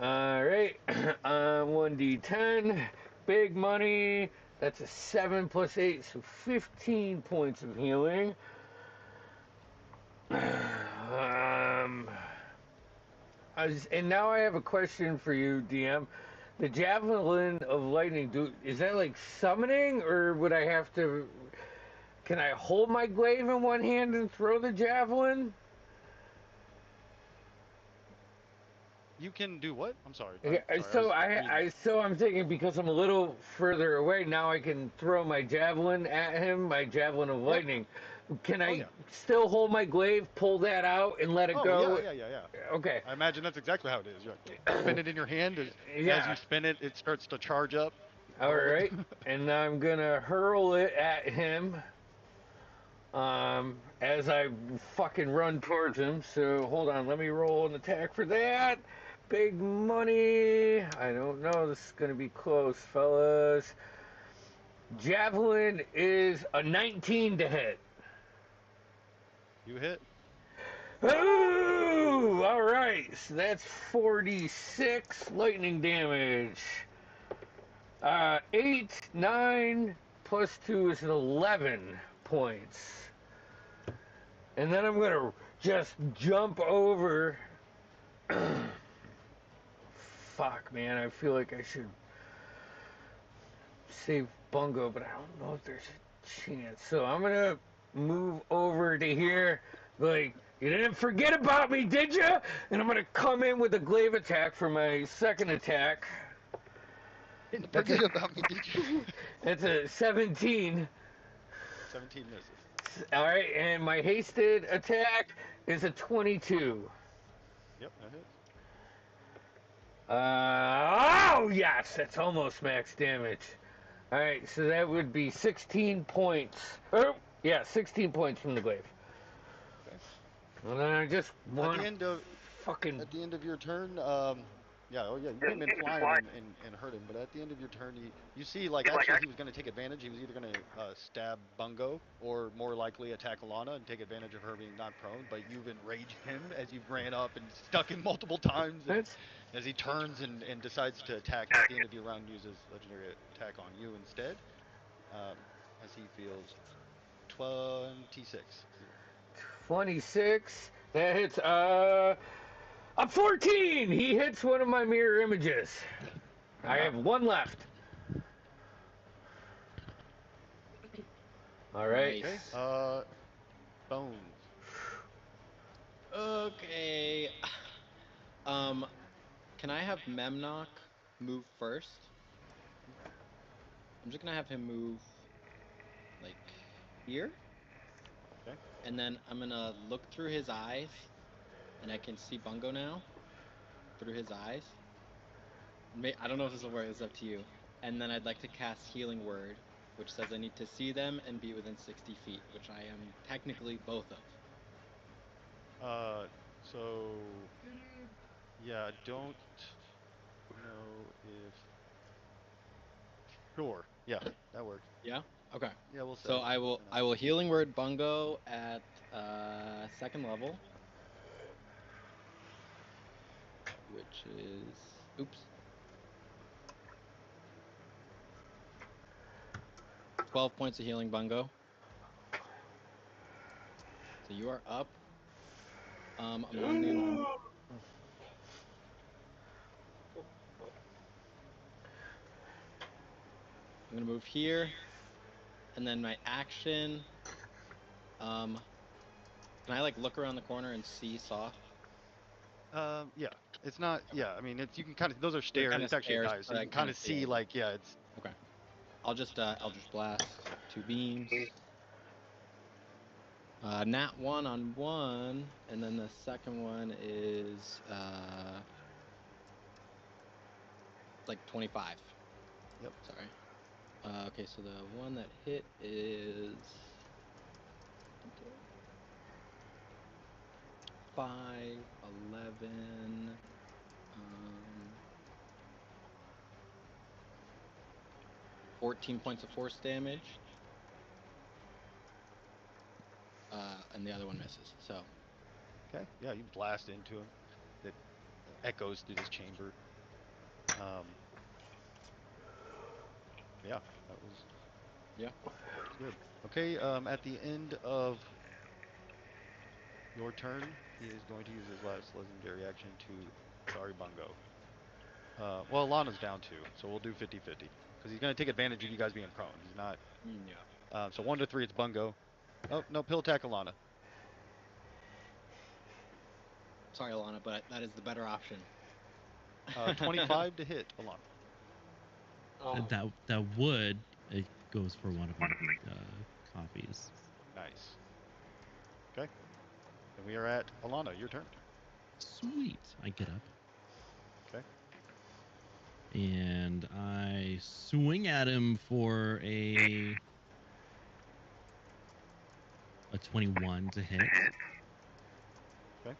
All right, 1d10, big money. That's a 7 plus 8, so 15 points of healing. And now I have a question for you, DM. The Javelin of Lightning, is that like summoning, or would I have to... Can I hold my glaive in one hand and throw the javelin? You can do what? I'm sorry. Yeah, so I'm thinking because I'm a little further away now, I can throw my javelin at him, my javelin of lightning. Can I still hold my glaive, pull that out, and let it go? Yeah. Okay. I imagine that's exactly how it is. You spin it in your hand. As you spin it, it starts to charge up. All right, and I'm gonna hurl it at him. As I fucking run towards him. So hold on, let me roll an attack for that. Big money. I don't know. This is gonna be close, fellas. Javelin is a 19 to hit. You hit. Ooh! All right. So that's 46 lightning damage. 8, 9 plus 2 is an 11 points. And then I'm gonna just jump over. Fuck, man, I feel like I should save Bungo, but I don't know if there's a chance. So I'm gonna move over to here. Like, you didn't forget about me, did you? And I'm gonna come in with a glaive attack for my second attack. Didn't forget about me, did you? That's a 17. 17 misses. All right, and my hasted attack is a 22. Yep, that hits. Oh yes, that's almost max damage. All right, so that would be 16 points. Oh, yeah, 16 points from the glaive. Okay. And then I just want fucking. At the end of your turn, you hit him in flying and hurt him, but at the end of your turn, you see, like, actually he was going to take advantage. He was either going to stab Bungo or more likely attack Alana and take advantage of her being not prone, but you've enraged him as you've ran up and stuck him multiple times, and as he turns and decides to attack at the end of your round, uses legendary attack on you instead, as he feels 26. 26. That hits. A 14. He hits one of my mirror images. I have one left. All right. Nice. Okay. Bones. Okay. Can I have Memnock move first? I'm just gonna have him move, like, here. Okay. And then I'm gonna look through his eyes, and I can see Bungo now through his eyes. I don't know if this will work. It's up to you. And then I'd like to cast Healing Word, which says I need to see them and be within 60 feet, which I am technically both of. So yeah, I don't know if. Sure. Yeah, that works. Yeah. Okay. Yeah, we'll say. So I will Healing Word Bungo at 2nd level, which is 12 points of healing, Bungo. So you are up. I'm gonna move here, and then my action. Can I like look around the corner and see Saw? Yeah, it's not. Yeah, I mean, it's you can kind of. Those are stairs. kinda It's actually stairs, nice. So but I you can kind kinda of see see, it. like, yeah, it's. Okay. I'll just blast 2 beams. Nat 1 on 1, and then the second one is like 25. Yep. Sorry. Okay, so the one that hit is 5, 11, 14 points of force damage. And the other one misses, so. Okay. Yeah, you blast into him. It echoes through this chamber. Yeah, that was. Yeah. Good. Okay. At the end of your turn, he is going to use his last legendary action to. Sorry, Bungo. Well, Lana's down too, so we'll do 50-50 because he's going to take advantage of you guys being prone. He's not. Yeah. So 1 to 3, it's Bungo. Oh no, pill attack Alana. Sorry, Alana, but that is the better option. 25 to hit Alana. That would, it goes for one of my copies. Nice. Okay. And we are at Alana. Your turn. Sweet. I get up. Okay. And I swing at him for a 21 to hit. Okay.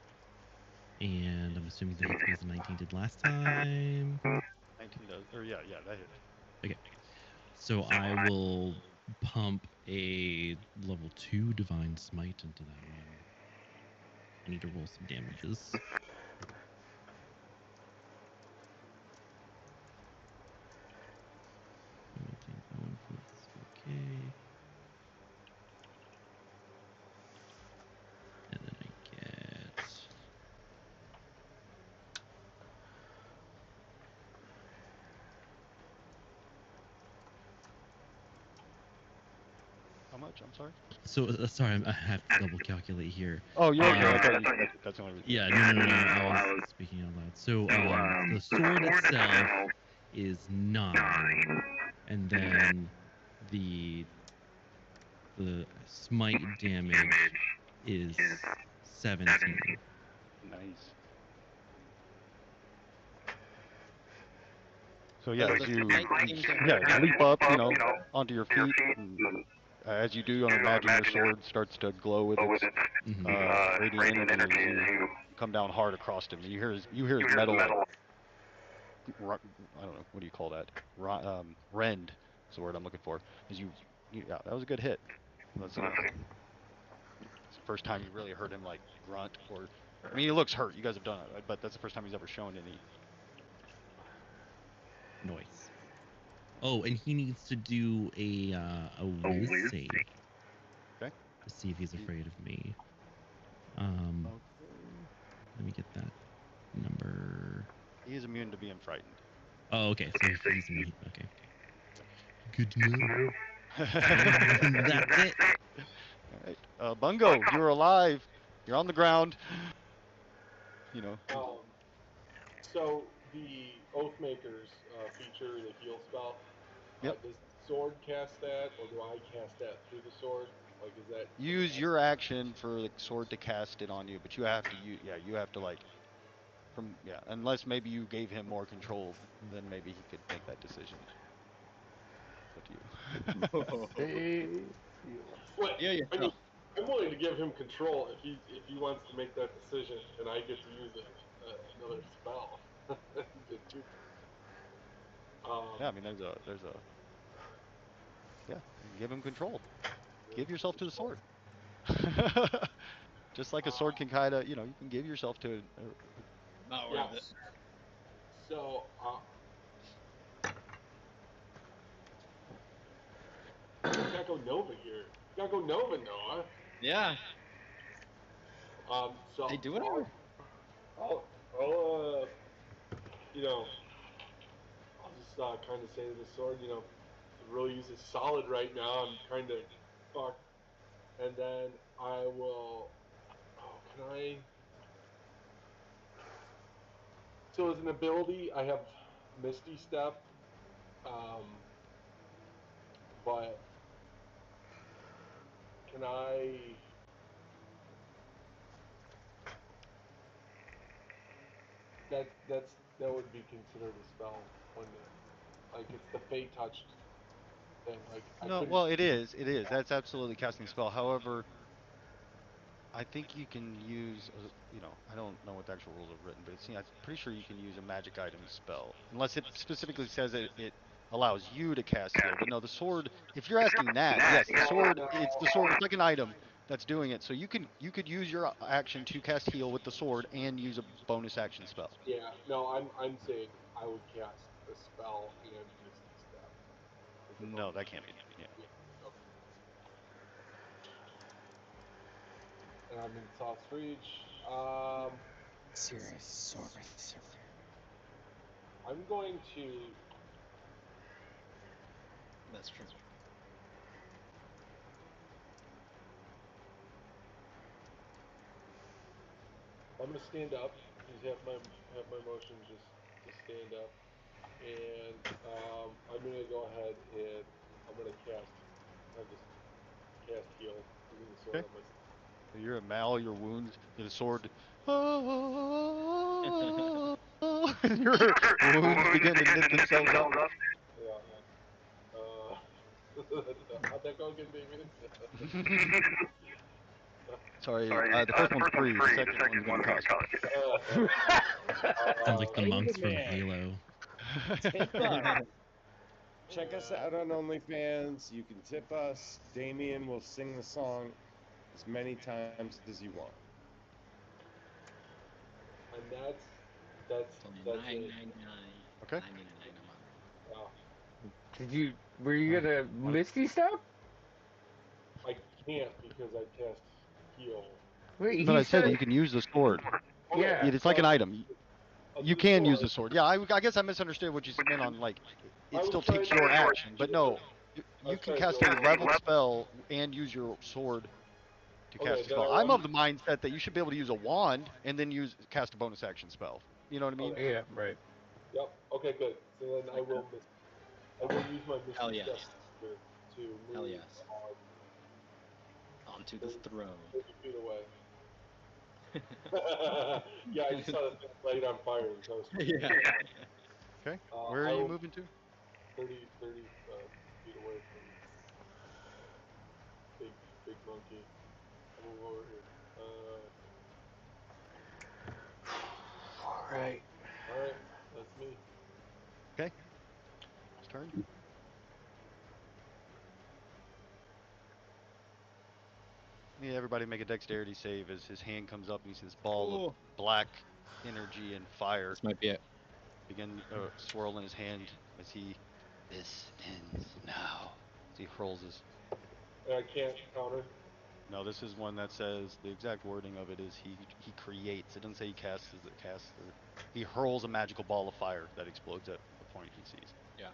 And I'm assuming that hits me as a 19 did last time. 19 does. Or yeah, that hit. Okay. So I will pump a level 2 Divine Smite into that one. I need to roll some damages. Okay. And then I get... How much? I'm sorry. So, sorry, I have to double calculate here. Oh, you're okay. That's the only reason. Yeah, no. I was speaking out loud. So, the sword itself is 9, and then the smite damage is 17. Nice. So yeah, So as the you light seems to yeah, hurt. you leap up, onto your feet. And, as you do, imagine your sword starts to glow with its Mhm. radiant energy as you come down hard across him. You hear his metal like I don't know, what do you call that? Rend is the word I'm looking for. As yeah, that was a good hit. It's the first time you really heard him like grunt or. I mean, he looks hurt. You guys have done it, right? But that's the first time he's ever shown any. Noise. Oh, and he needs to do a whiz save Okay. to see if he's afraid of me. Okay. Let me get that number. He is immune to being frightened. Oh, okay. So he's immune. Okay. Good to know. That's it. All right. Bungo, you're alive. You're on the ground. So the Oathmaker's feature, the heal spell, Yep. does the sword cast that, or do I cast that through the sword? Like, is that Use your action for the sword to cast it on you, but you have to you have to unless maybe you gave him more control, then maybe he could make that decision. It's up to you. Hey. What? Yeah, I mean, I'm willing to give him control if he wants to make that decision, and I get to use another spell. to do that. Yeah, I mean there's a yeah, give him control. Give yourself to the sword. Just like a sword can kind of, you can give yourself to Not Yeah. worth it. So, you gotta go Nova here. You gotta go Nova, Noah. Yeah. So Hey, do whatever. I'll just kind of say to the sword, could really use it solid right now. I'm kind of fucked. And then I will. Oh, can I? So as an ability, I have Misty Step, but can I? That would be considered a spell, wouldn't it? Like it's the Fate touched thing. Like I No, couldn't. well, it is. It is. That's absolutely casting a spell. However, I think you can use, I don't know what the actual rules are written, but I'm pretty sure you can use a magic item spell, unless it specifically says it allows you to cast heal. But no, the sword. If you're asking that, yes, the sword. It's the sword. It's like an item that's doing it. So you could use your action to cast heal with the sword and use a bonus action spell. Yeah. No, I'm saying I would cast a spell and Misty Step. No, that can't be. Yeah. Okay. And I'm in Soft's reach. Serious. I'm going to. That's true. I'm gonna stand up. Just have my motion just to stand up, and I'm gonna go ahead and I'm gonna I'll just cast heal using the sword Okay. on my. So you're at all your wounds. The sword. And your wounds begin to knit themselves up. Yeah. How'd that go again, David? Sorry, the first one's free. The second one's gonna cost. Sounds like the monks from David. Halo. Tip us. Check us out on OnlyFans. You can tip us. Damien will sing the song as many times as you want. And that's It's only it. $9.99. Okay. $9.99 a month. Wow. Were you gonna Misty Step? I can't because I cast heal. Wait, But he I said said you can use the sword. Yeah. It's like an item. I'll You do can use sword. the sword. Yeah, I guess I misunderstood what you meant on like. I It was still trying takes to- your action, but no, you was can trying to cast do a it. leveled spell and use your sword to Okay, cast a then spell. I I'm will- of the mindset that you should be able to use a wand and then cast a bonus action spell. You know what I mean? Okay. Yeah, right. Yep. Okay, good. So then I will use my Misty Hell yes. Step to move Hell yes. Onto the throne. 30 feet away. Yeah, I just saw the thing light on fire. So I was Yeah. Okay. Where are I you will- moving to? 30 feet away from big monkey. I'll move over here. All right. All right, that's me. Okay. His turn. Yeah, everybody make a dexterity save as his hand comes up and you see this ball of black energy and fire This might be it. begin swirl in his hand as he. This ends now. As he hurls his. And I can't counter. No, this is one that says the exact wording of it is he creates. It doesn't say he casts. Or he hurls a magical ball of fire that explodes at the point he sees. Yeah.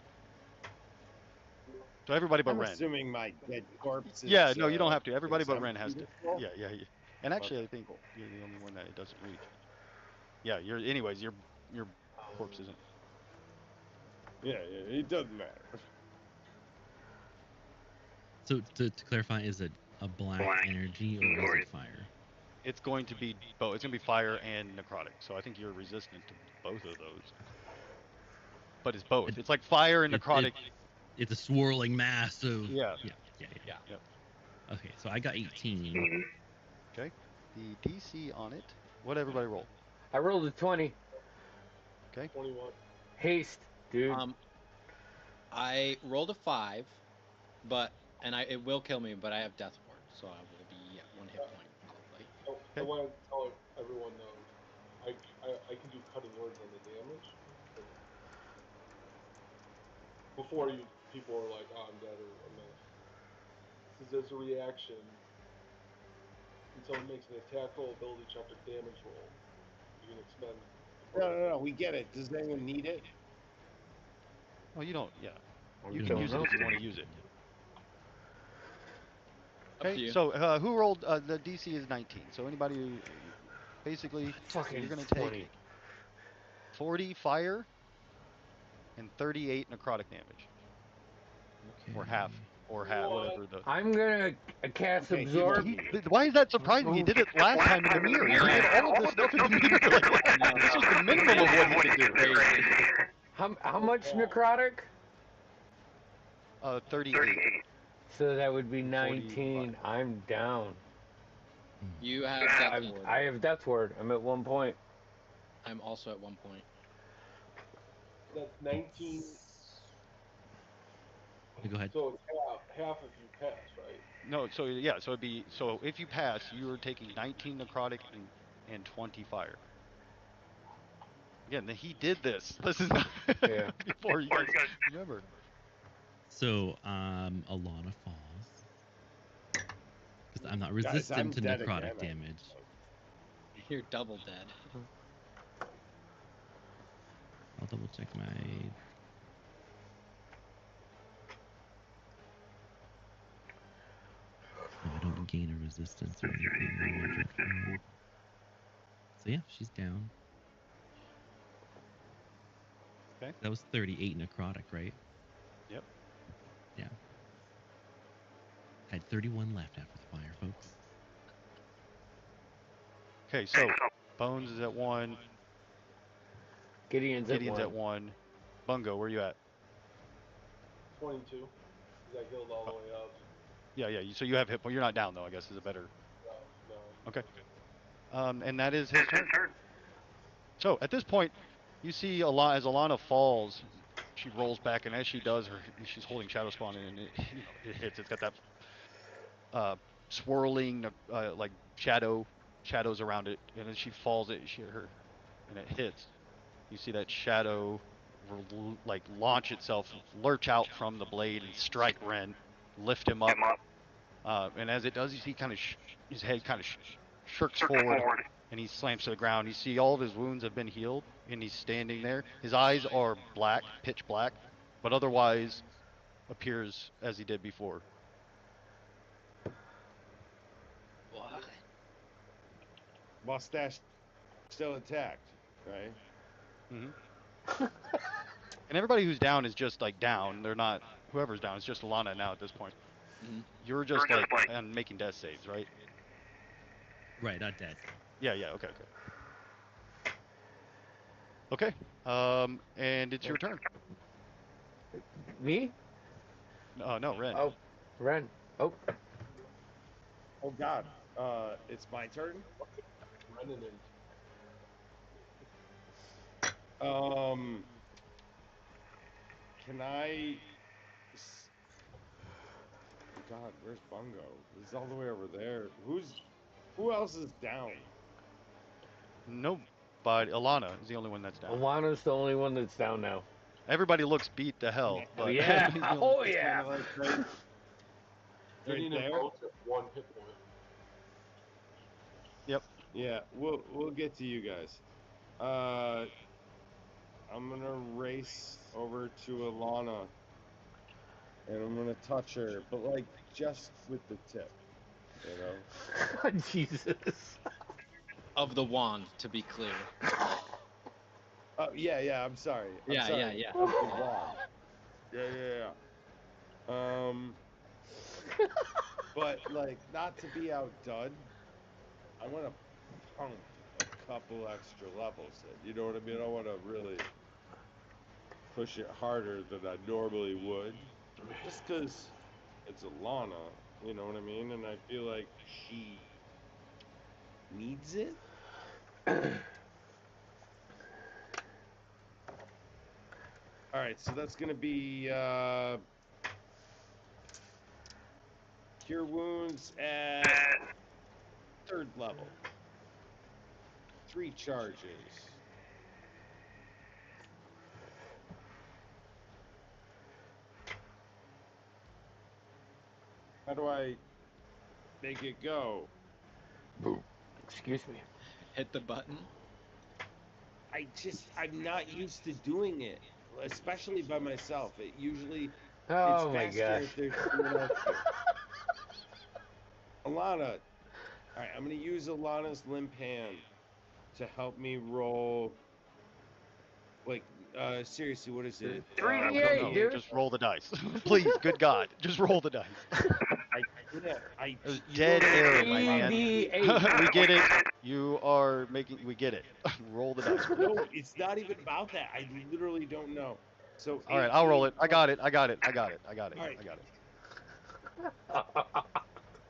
So everybody but I'm Ren. assuming my dead corpse is. Yeah, no, you don't have to. Everybody but Ren has to. exempt. Yeah. And actually, I think you're the only one that it doesn't reach. Yeah, anyways, your corpse isn't. Yeah, it doesn't matter. So to clarify, is it a black energy or is it fire? It's going to be both. It's going to be fire and necrotic. So I think you're resistant to both of those. But it's both. It's like fire and necrotic. It's a swirling mass of. Yeah. Yeah. Yep. Okay, so I got 18. Okay. The DC on it. What did everybody roll? I rolled a 20. Okay. 21. Haste, dude. I rolled a 5, and it will kill me, but I have Death Ward, so I will be at 1 hit point probably. I want to tell everyone though, I can do cutting words on the damage. Before people are like, oh, I'm dead or I'm not. Since there's a reaction until it makes an attack roll, ability check, or damage roll, you can expend. No, we get it. Does anyone need it? Well, you don't. Yeah. You You can don't use it know. if you want to use it. Up to Okay. you. So who rolled? The DC is 19. So anybody who basically Fucking you're going to take 20. 40 fire and 38 necrotic damage, or half, whatever the. I'm gonna cast Okay, absorb. Why is that surprising? He did it last time in the mirror. He did all of this stuff in the mirror. It's just the minimum of what he could do. How much necrotic? 38. So that would be 45. 19. I'm down. You have Death Ward. I have Death Ward. I'm at 1 point. I'm also at 1 point. That's 19. Go ahead. So it's half if you pass, right? No, so it'd be if you pass, you are taking 19 necrotic and 20 fire. Again, he did this. This is not Yeah. before you guys remember. So Alana falls. Because I'm not Guys, resistant I'm to dead necrotic again. damage. You're double dead. I'll double check my. No, I don't gain a resistance or anything. So yeah, she's down. Okay. That was 38 necrotic, right? Yep. Yeah. Had 31 left after the fire, folks. Okay, so Bones is at 1. Gideon's Gideon's at 1. Bungo, where you at? 22. Because I healed all the way up. Yeah. So you have hit point. You're not down though. I guess is a better. No. Okay. And that is his turn. So at this point, you see as Alana falls, she rolls back, and as she does, she's holding Shadow Spawn, and it hits. It's got that swirling like shadows around it, and as she falls, and it hits. You see that shadow like launch itself, lurch out from the blade, and strike Ren, lift him up. And as it does, you see his head kind of shirks forward, and he slams to the ground. You see all of his wounds have been healed, and he's standing there. His eyes are black, pitch black, but otherwise appears as he did before. What? Mustache still intact, right? Mm-hmm. And everybody who's down is just like down. They're not. Whoever's down is just Alana now at this point. Mhm. You're just like making death saves, right? Right, not dead. Yeah. Okay. Okay. And it's your turn. Me? No, Ren. Oh, Ren. Oh, Oh God. It's my turn. Renin. Can I? God, where's Bungo? He's all the way over there. Who else is down? No, but Alana is the only one that's down. Alana's the only one that's down now. Everybody looks beat to hell, but Yeah. he's the only- Oh Just yeah. kinda like right Gideon and there. both have 1 hit point. Yep. Yeah, we'll get to you guys. I'm gonna race over to Alana, and I'm gonna touch her, but like just with the tip, you know. Jesus. Of the wand, to be clear. Oh yeah. I'm sorry. Yeah, sorry. yeah. Of the wand. Yeah. But like, not to be outdone, I want to pump a couple extra levels in. You know what I mean? I want to really push it harder than I normally would, just because it's Alana. You know what I mean? And I feel like she needs it. All right, so that's gonna be cure wounds at 3rd level. 3 charges. How do I make it go? Excuse me. Hit the button. I'm not used to doing it, especially by myself. It usually Oh it's my faster gosh. if there's someone else there. Alana, all right, I'm gonna use Alana's limp hand to help me roll. Like, seriously, what is it? 3d8, No, dude. just roll the dice. Please, good God, just roll the dice. I It was you dead don't- air, my man. 3d8. We get it. You are making. We get it. Roll the dice. No, it's not even about that. I literally don't know. So All right, I'll roll 18 it. I got it. I got it. All right.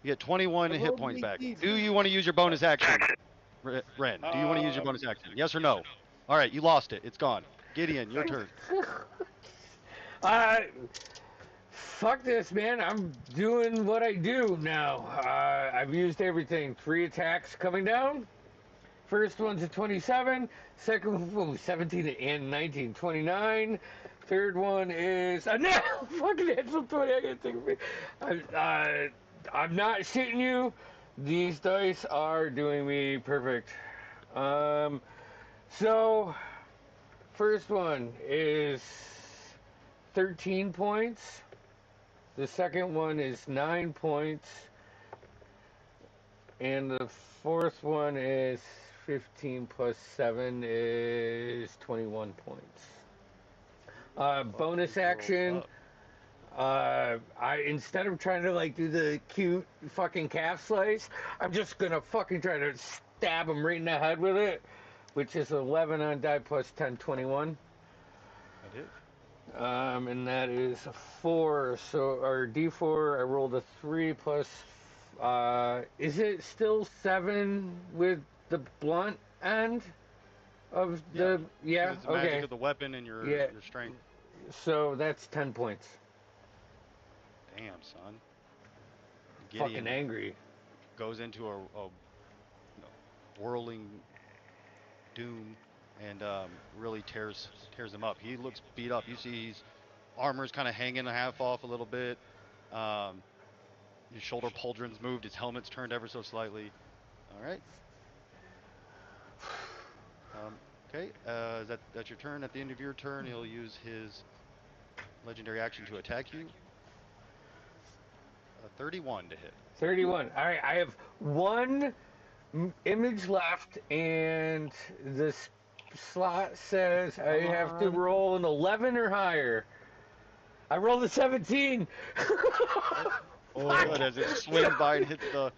You get 21 I hit rolled points back. 18. Do you want to use your bonus action, Ren? Do you want to use your bonus action? Yes or no? All right, you lost it. It's gone. Gideon, your turn. Fuck this, man. I'm doing what I do now. I've used everything. 3 attacks coming down. First one's a 27. Second one, 17 and 19, 29. Third one is a no. Fucking natural 20. I gotta take a break. I'm not shitting you. These dice are doing me perfect. So first one is 13 points. The second one is 9 points. And the fourth one is 15 plus 7 is 21 points. Bonus action. Instead of trying to like do the cute fucking calf slice, I'm just gonna fucking try to stab him right in the head with it, which is 11 on die plus 10, 21. I did. And that is a 4, so, or D4, I rolled a 3 plus, is it still 7 with the blunt end of the, yeah, It's the magic okay. of the weapon and your strength. So that's 10 points. Damn, son. Fucking Gideon angry. goes into a whirling doom and really tears him up. He looks beat up. You see his armor's kind of hanging half off a little bit. His shoulder pauldrons moved. His helmet's turned ever so slightly. All right. Okay. That's your turn. At the end of your turn, he'll use his legendary action to attack you. 31 to hit. 31. All right, I have one image left, and this slot says I have to roll an 11 or higher. I rolled a 17. Good, as it swings by and hits the.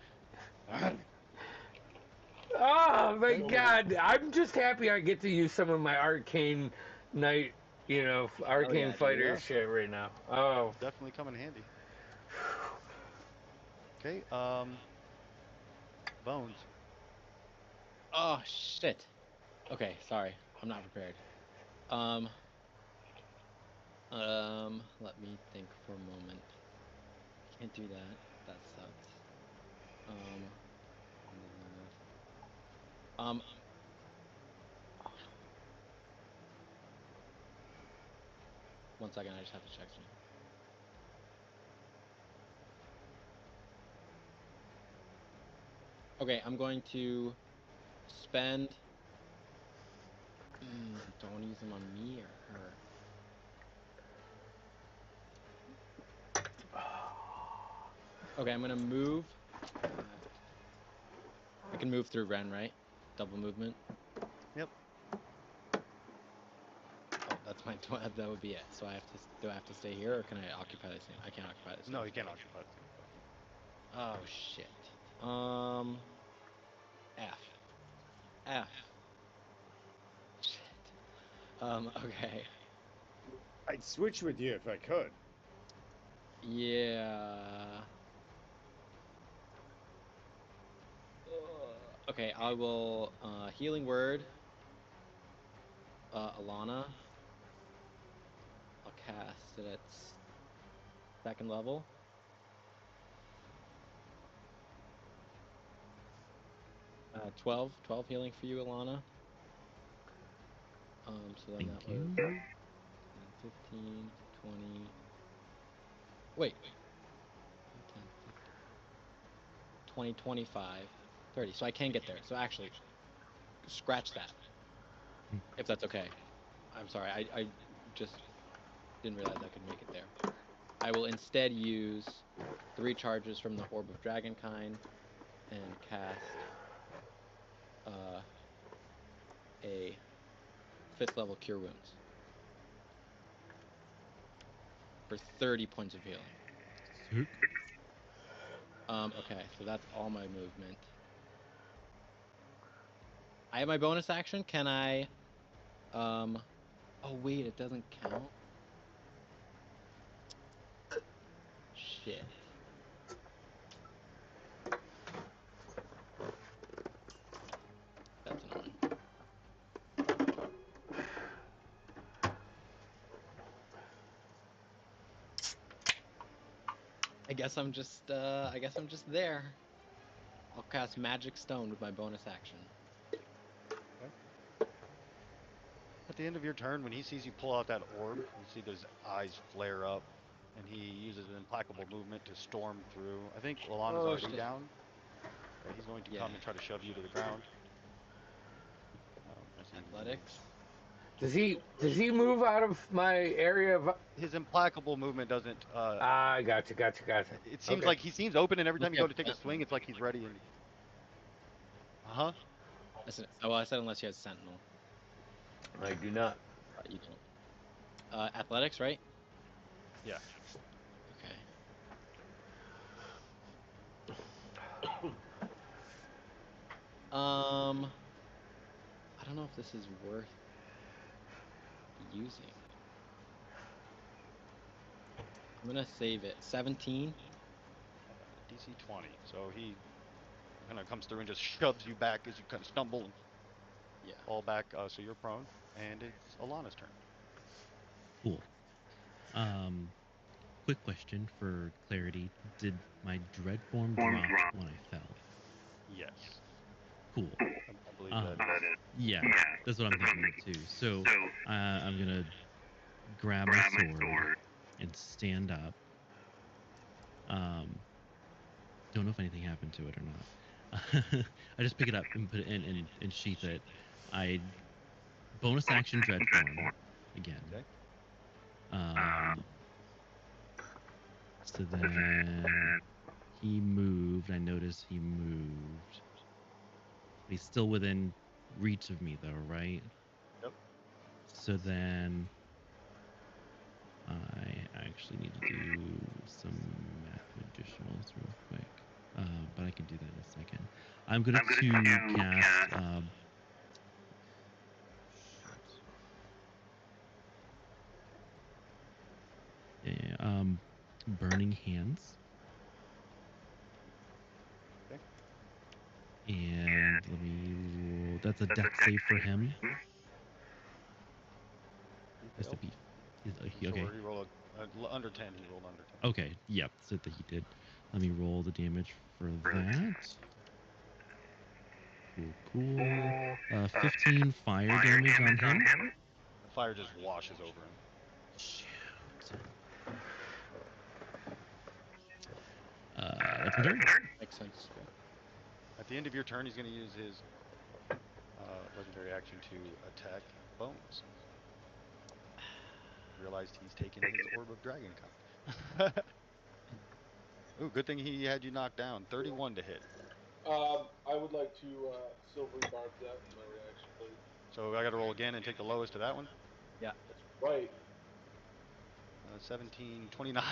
Oh my So- god! I'm just happy I get to use some of my arcane knight, arcane yeah, dude. fighter Yeah. shit right now. Oh, Definitely come in handy. Okay, Bones. Oh shit. Okay, sorry. I'm not prepared. Let me think for a moment. Can't do that. That sucks. Um, one second, I just have to check something. Okay, I'm going to spend. Don't want to use them on me or her. Okay, I'm gonna move. I can move through Ren, right? Double movement. Yep. Oh, that's my. That would be it. So I have to. Do I have to stay here, or can I occupy this thing? I can't occupy this. No, thing. you can't occupy it. Oh shit. F. F. Shit. Okay. I'd switch with you if I could. Yeah. Okay, I will healing word. Alana. I'll cast it at second level. Uh, 12 healing for you, Alana. So then Thank that you. was 15, 20. Wait. 10, 15, 20, 25, 30. So I can get there. So actually, scratch that. If that's okay. I'm sorry. I just didn't realize I could make it there. I will instead use 3 charges from the Orb of Dragonkind and cast a 5th level Cure Wounds for 30 points of healing. Sick. Okay, so that's all my movement. I have my bonus action. Can I? Oh wait, it doesn't count. Shit. That's annoying. I guess I'm just there. I'll cast Magic Stone with my bonus action. At the end of your turn, when he sees you pull out that orb, you see those eyes flare up, and he uses an implacable movement to storm through. I think Lalana's already shit. down. He's going to come and try to shove you to the ground. As he Athletics. does he move out of my area of? his implacable movement doesn't. Ah, gotcha. It seems Okay. like he seems open, and every time you Yeah. go to take a swing, it's like he's ready. And I said unless you have Sentinel. I do not. You don't. Athletics, right? Yeah. Okay. I don't know if this is worth using. I'm gonna save it. 17. DC 20. So he kind of comes through and just shoves you back as you kind of stumble and Yeah. fall back. So you're prone, and it's Alana's turn. Cool. Quick question for clarity: did my dread form drop when I fell? Yes. Cool. I believe that is. Yeah, that's what I'm thinking of too. So I'm gonna grab my sword and stand up. Don't know if anything happened to it or not. I just pick it up and put it in and sheath it. I bonus action dread form again. Okay. So then he moved. I noticed he moved. He's still within reach of me though, right? Yep. So then I actually need to do some math additionals real quick. but I can do that in a second. I'm going to cast Burning Hands. Okay. And let me roll. That's a deck save for him. Has to be. Okay. Sure, he rolled under 10. He rolled under 10. Okay. Yep. So that he did. Let me roll the damage for that. Cool. 15 fire damage on him. The fire just washes over him. Shoot. That's my turn. Makes sense. At the end of your turn, he's going to use his legendary action to attack Bones. Realized he's taken his Orb of Dragon Con. Ooh, good thing he had you knocked down. 31 to hit. I would like to silvery barb that in my reaction, please. So I got to roll again and take the lowest of that one. Yeah. That's right. 17, 29.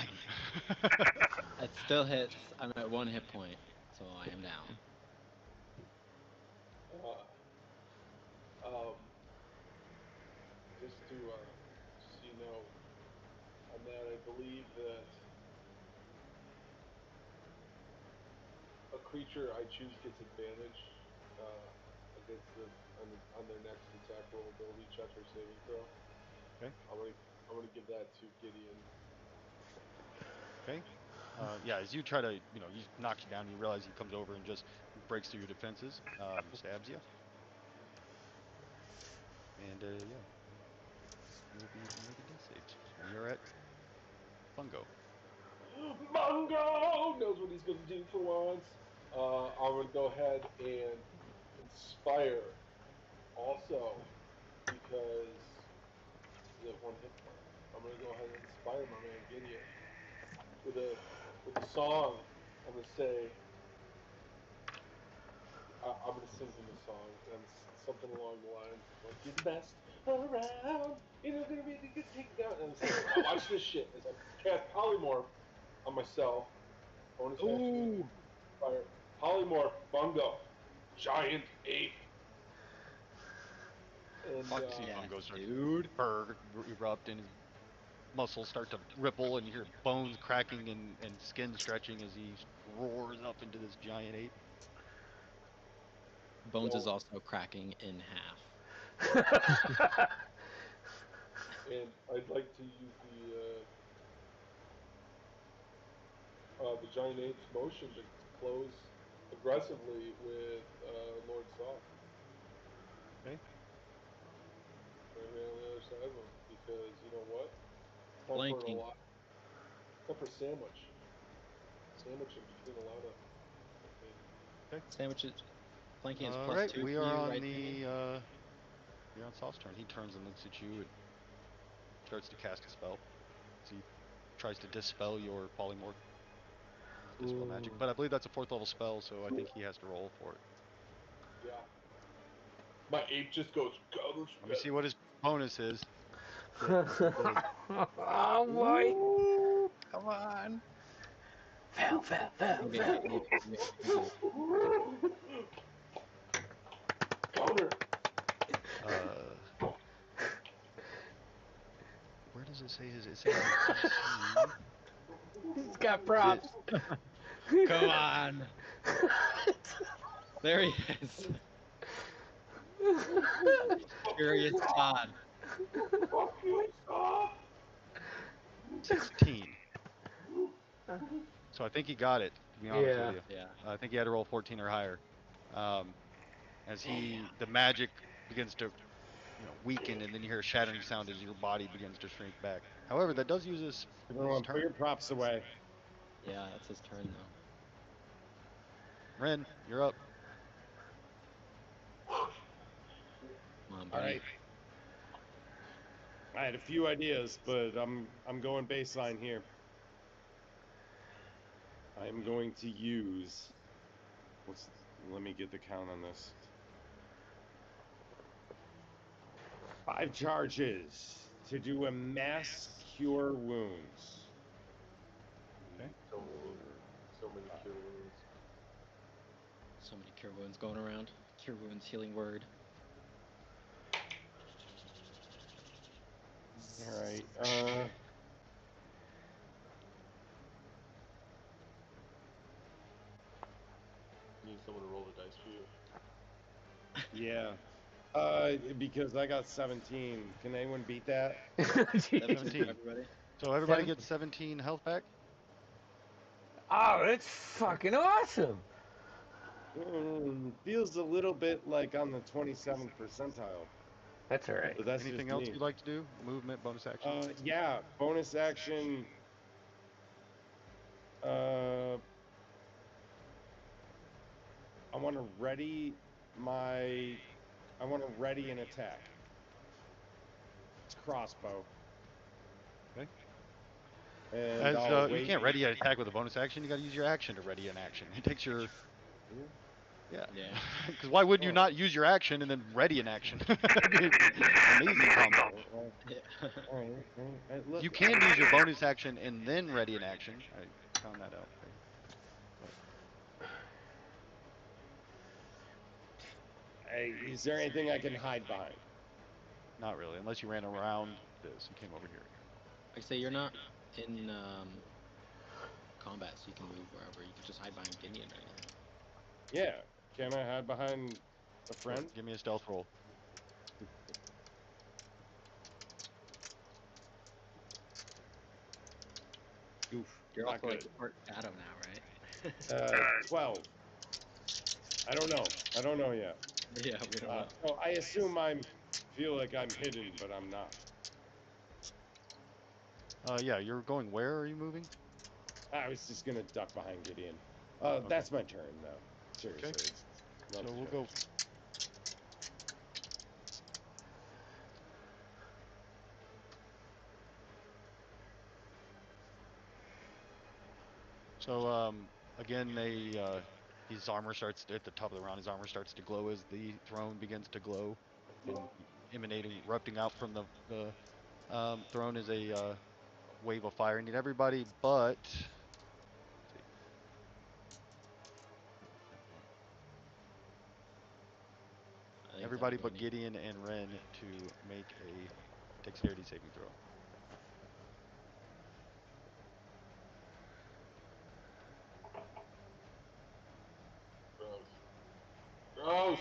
It still hits. I'm at 1 hit point, so I am down. Just to so you know, on that, I believe that a creature I choose gets advantage against on their next attack roll, ability check, or saving throw. Okay. I'm gonna give that to Gideon. Okay. Yeah, as you try to, he knocks you down, you realize he comes over and just breaks through your defenses, stabs you. And, yeah. You'll be able to make a death save. And you're at Bungo. Bungo knows what he's gonna do for once. I'm gonna go ahead and inspire. Also, because he's at 1 hit point, I'm gonna go ahead and inspire my man Gideon with a song. I'm gonna say. I'm gonna sing him a song, and something along the lines of like, "You're the best around, you're not gonna be get taken down." And I'm saying, now watch this shit as I cast polymorph on myself. Bonus action. Fire. Polymorph Bungo, giant ape. And You see Bungo start dude. to erupt, and his muscles start to ripple, and you hear bones cracking and skin stretching as he roars up into this giant ape. Bones Well- is also cracking in half. and I'd like to use the giant ape's motion to close aggressively with Lord Saw. Okay. Right here on the other side of him, because you know what? Time Flanking. for a lot. Time for sandwich. Sandwich in between a lot of. Sandwiches. Flanking is All plus right, 2 we for are you, on right, Jamie? We're on Saul's turn. He turns and looks at you and starts to cast a spell. So he tries to dispel your polymorph dispel magic, but I believe that's a 4th level spell, so I think he has to roll for it. Yeah. My ape just goes. Let me see what his bonus is. Oh boy! Come on. Fail. Counter. Where does it say his? It says his DC. He's got props. Come on. There he is. Furious Todd. Fuck you, Saw. 16. So I think he got it, to be honest Yeah. with you. Yeah. I think he had to roll 14 or higher. As the magic begins to weaken, and then you hear a shattering sound as your body begins to shrink back. However, that does use his Everyone, put turn. your props away. Yeah, that's his turn though. Ren, you're up. Come on, All buddy. right. I had a few ideas, but I'm going baseline here. I'm going to use. Let me get the count on this. 5 charges to do a mass cure wounds. Okay. So many cure wounds. So many cure wounds going around. Cure wounds, healing word. All right. Need someone to roll the dice for you. Yeah. Because I got 17. Can anyone beat that? 17. Everybody. So everybody gets 17 health back. Oh, that's fucking awesome. Feels a little bit like on the 27th percentile. That's all right. But that's Anything just else me. you'd like to do? Movement, bonus action. Yeah, bonus action. I want to ready an attack. It's crossbow. Okay. And As you can't ready an attack with a bonus action. You got to use your action to ready an action. It takes your yeah. Because why would you not use your action and then ready an action? That'd be amazing combo. All right. Look, You can use your bonus action and then ready an action. I found that out. Hey, is there anything I can hide behind? Not really, unless you ran around this and came over here. Like I say, you're not in combat, so you can move wherever. You can just hide behind Gideon or anything. Yeah. Can I hide behind a friend? Give me a stealth roll. Oof. You're Not also like good. part shadow now, right? 12. I don't know yet. Yeah, we don't know. So I assume feel like I'm hidden, but I'm not. Yeah, you're going where are you moving? I was just gonna duck behind Gideon. That's my turn, though. Seriously. Okay. It's not So the we'll turn. go. So again, his armor starts at the top of the round. His armor starts to glow as the throne begins to glow, and erupting out from the throne is a wave of fire. I need everybody but everybody but Gideon and Ren to make a dexterity saving throw. Gross.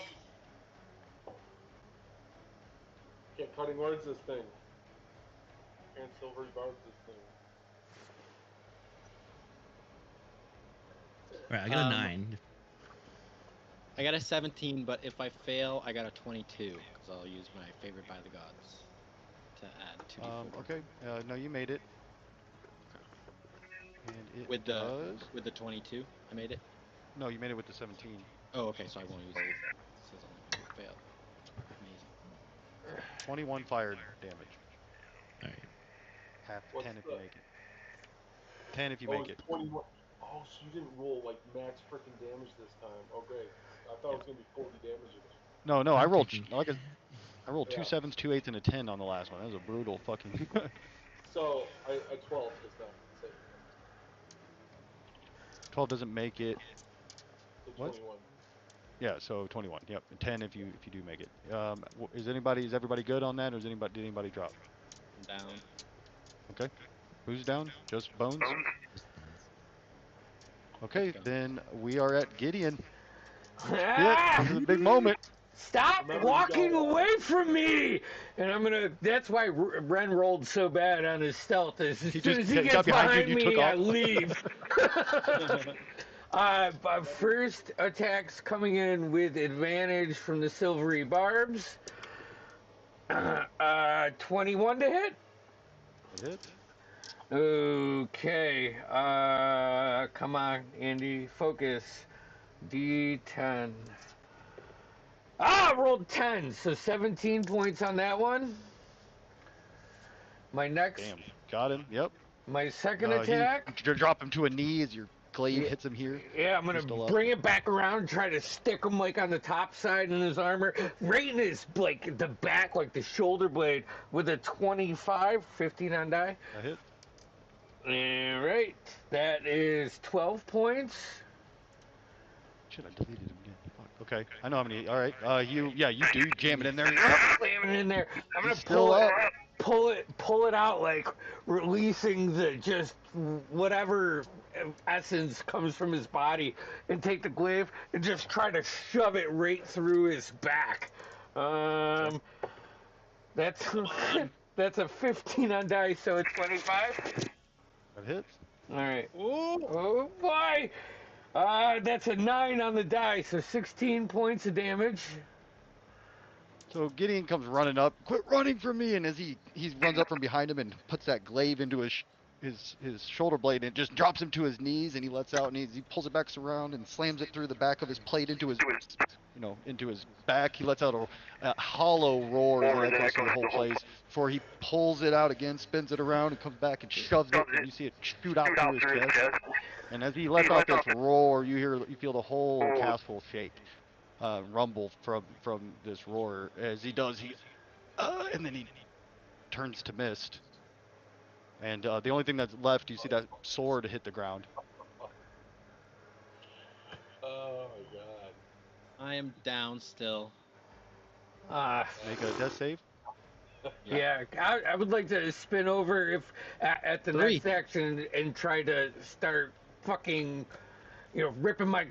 Can't cutting words this thing. Can't silvery barb this thing. All right, I got a 9. I got a 17, but if I fail, I got a 22, because I'll use my favorite by the gods to add 2d4. Okay. No, you made it. And it With does. the 22, I made it. No, you made it with the 17. Oh, okay, so I won't use it. It says only people fail. Amazing. 21 fire damage. All right. Half What's 10 if the- you make it. 10 if you Oh, make it's it. 21. Oh, so you didn't roll like max freaking damage this time. Oh, great. I thought it was gonna be 40 damage. No, I I'm rolled taking- I rolled 2 Yeah. 7s, 2 8s, and a 10 on the last one. That was a brutal fucking. So a 12 is not safe. 12 doesn't make it. So What? 21. Yeah, so 21. Yep, and 10 if you do make it. Is everybody good on that, or did anybody drop? I'm down. Okay. Who's down? Just Bones? Just bones. Okay, Let's go. then we are at Gideon. Ah! This is a big moment. Stop Remember, you walking got- away from me! And that's why Ren rolled so bad on his stealth. As soon just as he got gets behind you behind and you me, took I off. leave. First attacks coming in with advantage from the silvery barbs. 21 to hit. It hits. Okay. Come on, Andy. Focus. D10. I rolled 10, so 17 points on that one. My next, Damn. Got him. Yep. my second attack. You drop him to a knee as your glaive Yeah. hits him here. Yeah, I'm gonna He's still up. bring it back around and try to stick him like on the top side in his armor, right in his like the back, like the shoulder blade, with a 25, 15 on die. A hit. All right, that is 12 points. Should I deleted him again? Okay, I know how many. All right. You do jam it in there. Slam it in there. I'm gonna He's still up. pull it out, like releasing the just whatever essence comes from his body, and take the glaive and just try to shove it right through his back. That's that's a 15 on dice, so it's 25. That hits. All right. Ooh. Oh boy. That's a 9 on the die, so 16 points of damage. So Gideon comes running up. Quit running from me! And as he runs up from behind him and puts that glaive into his shoulder blade, and it just drops him to his knees, and he lets out, and he pulls it back around and slams it through the back of his plate into his back. He lets out a hollow roar that echoes through the whole place before he pulls it out again, spins it around, and comes back and shoves it, and you see it shoot out through his chest. And as he lets out this roar, you feel the whole castle shake, rumble from this roar. As he does, and then he turns to mist. And the only thing that's left, you see that sword hit the ground. Oh my god. I am down still. Make a death save. Yeah, I would like to spin over if at the 3. next action and try to start fucking, ripping my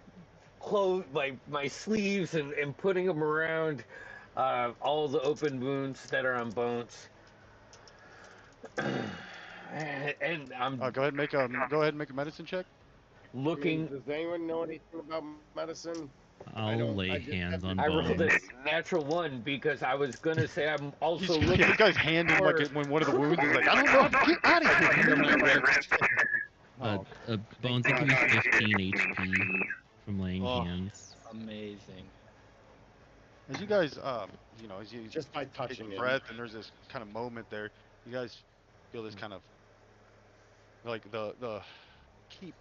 clothes, my sleeves and putting them around all the open wounds that are on Bones. And I'm Go ahead and make a medicine check. looking. Does anyone know anything about medicine? I'll lay I just hands have on I rolled Bones. a natural 1 because I was gonna say I'm also Yeah, looking. you guys hand him like when one of the wounds is like, I don't know, get out of here. Bones increased 15 HP from laying Oh. hands. Amazing. As you guys, as you Just by take touching a it. breath, and there's this kind of moment there, you guys feel this kind of like the keep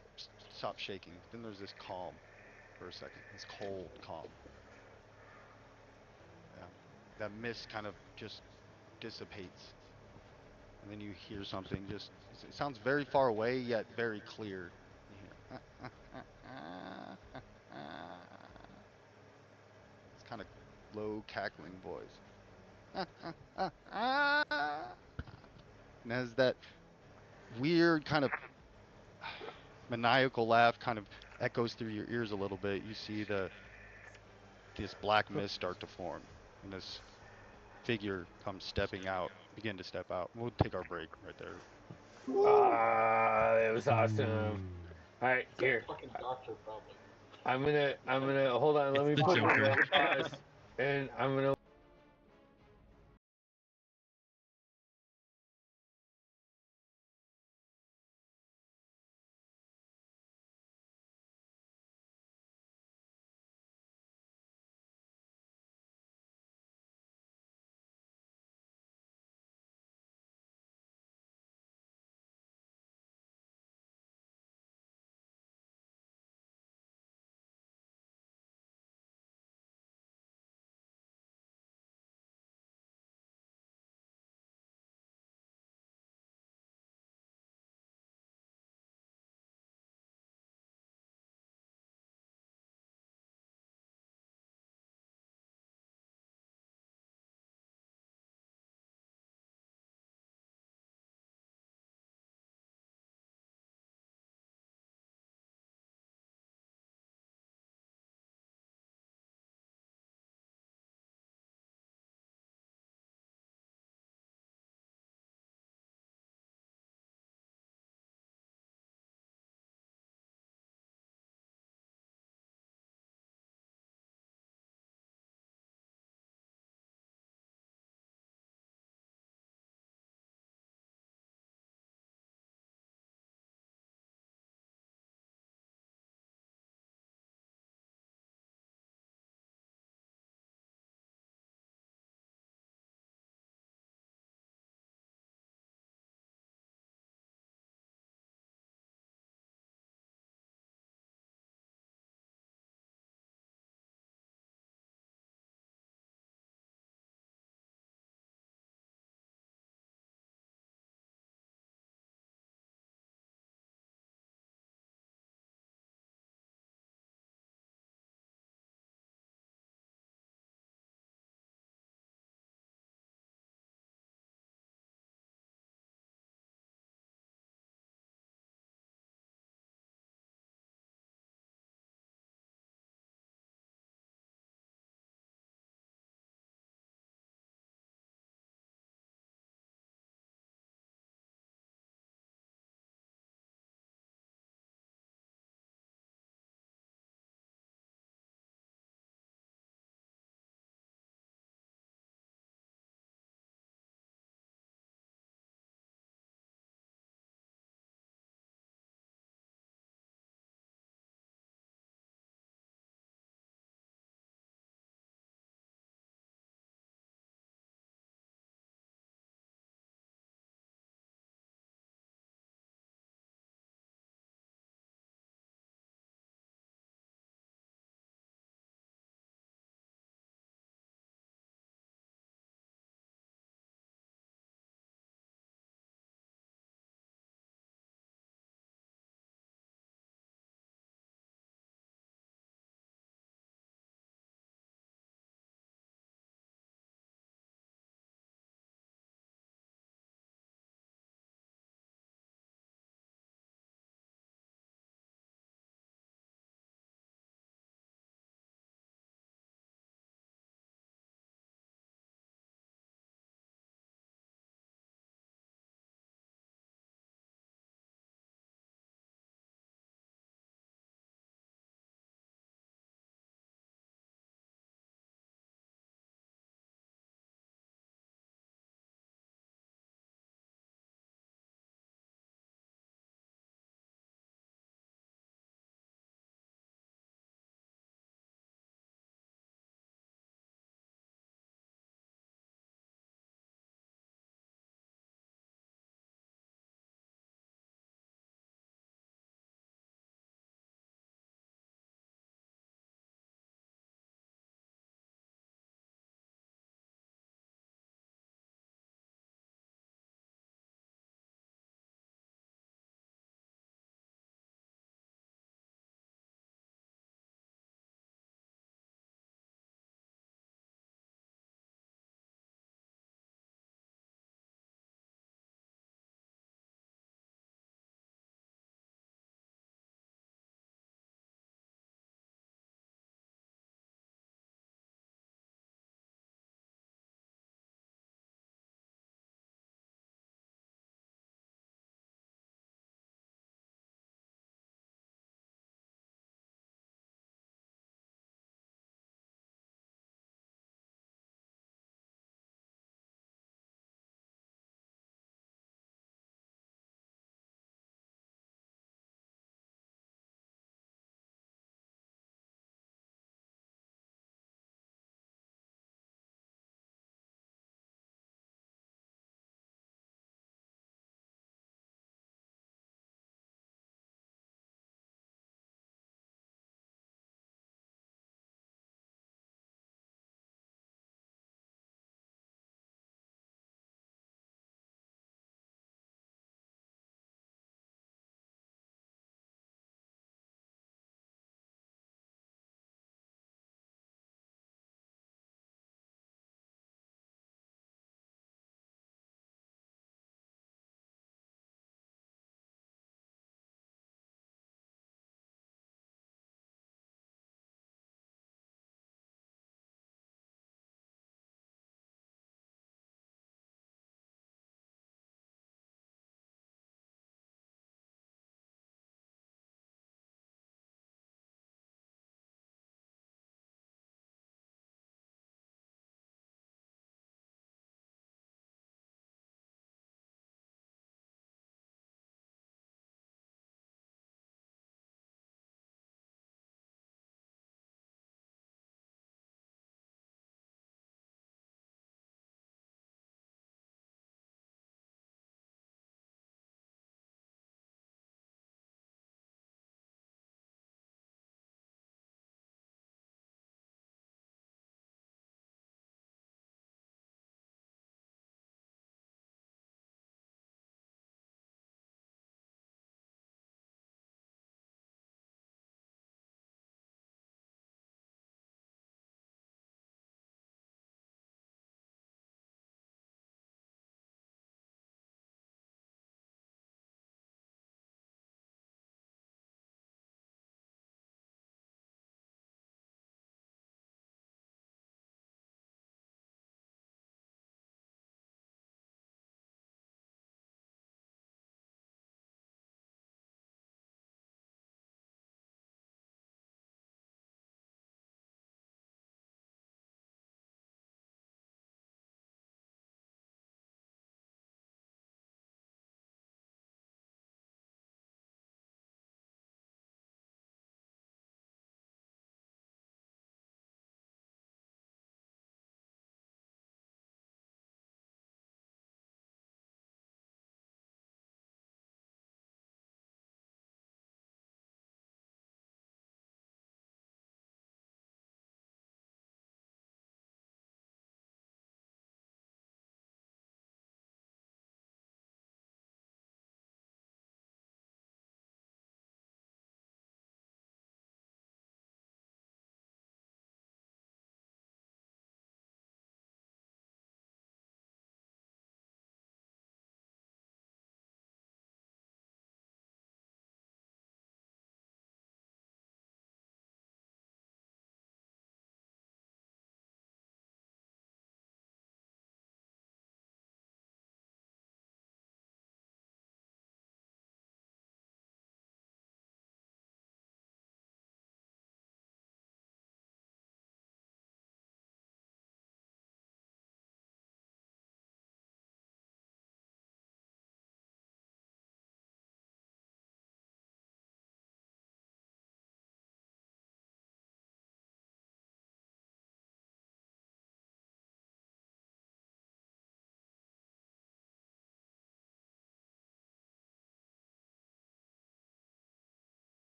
stop shaking. Then there's this calm for a second. This cold calm. Yeah, that mist kind of just dissipates, and then you hear something. Just it sounds very far away yet very clear. You hear, it's kind of low cackling voice. And as that weird kind of maniacal laugh kind of echoes through your ears a little bit, you see this black mist start to form, and this figure comes begin to step out. We'll take our break right there. It was awesome. All right, here. Fucking doctor, probably. I'm gonna hold on. Let me It's the put Joker. it on pause, and I'm gonna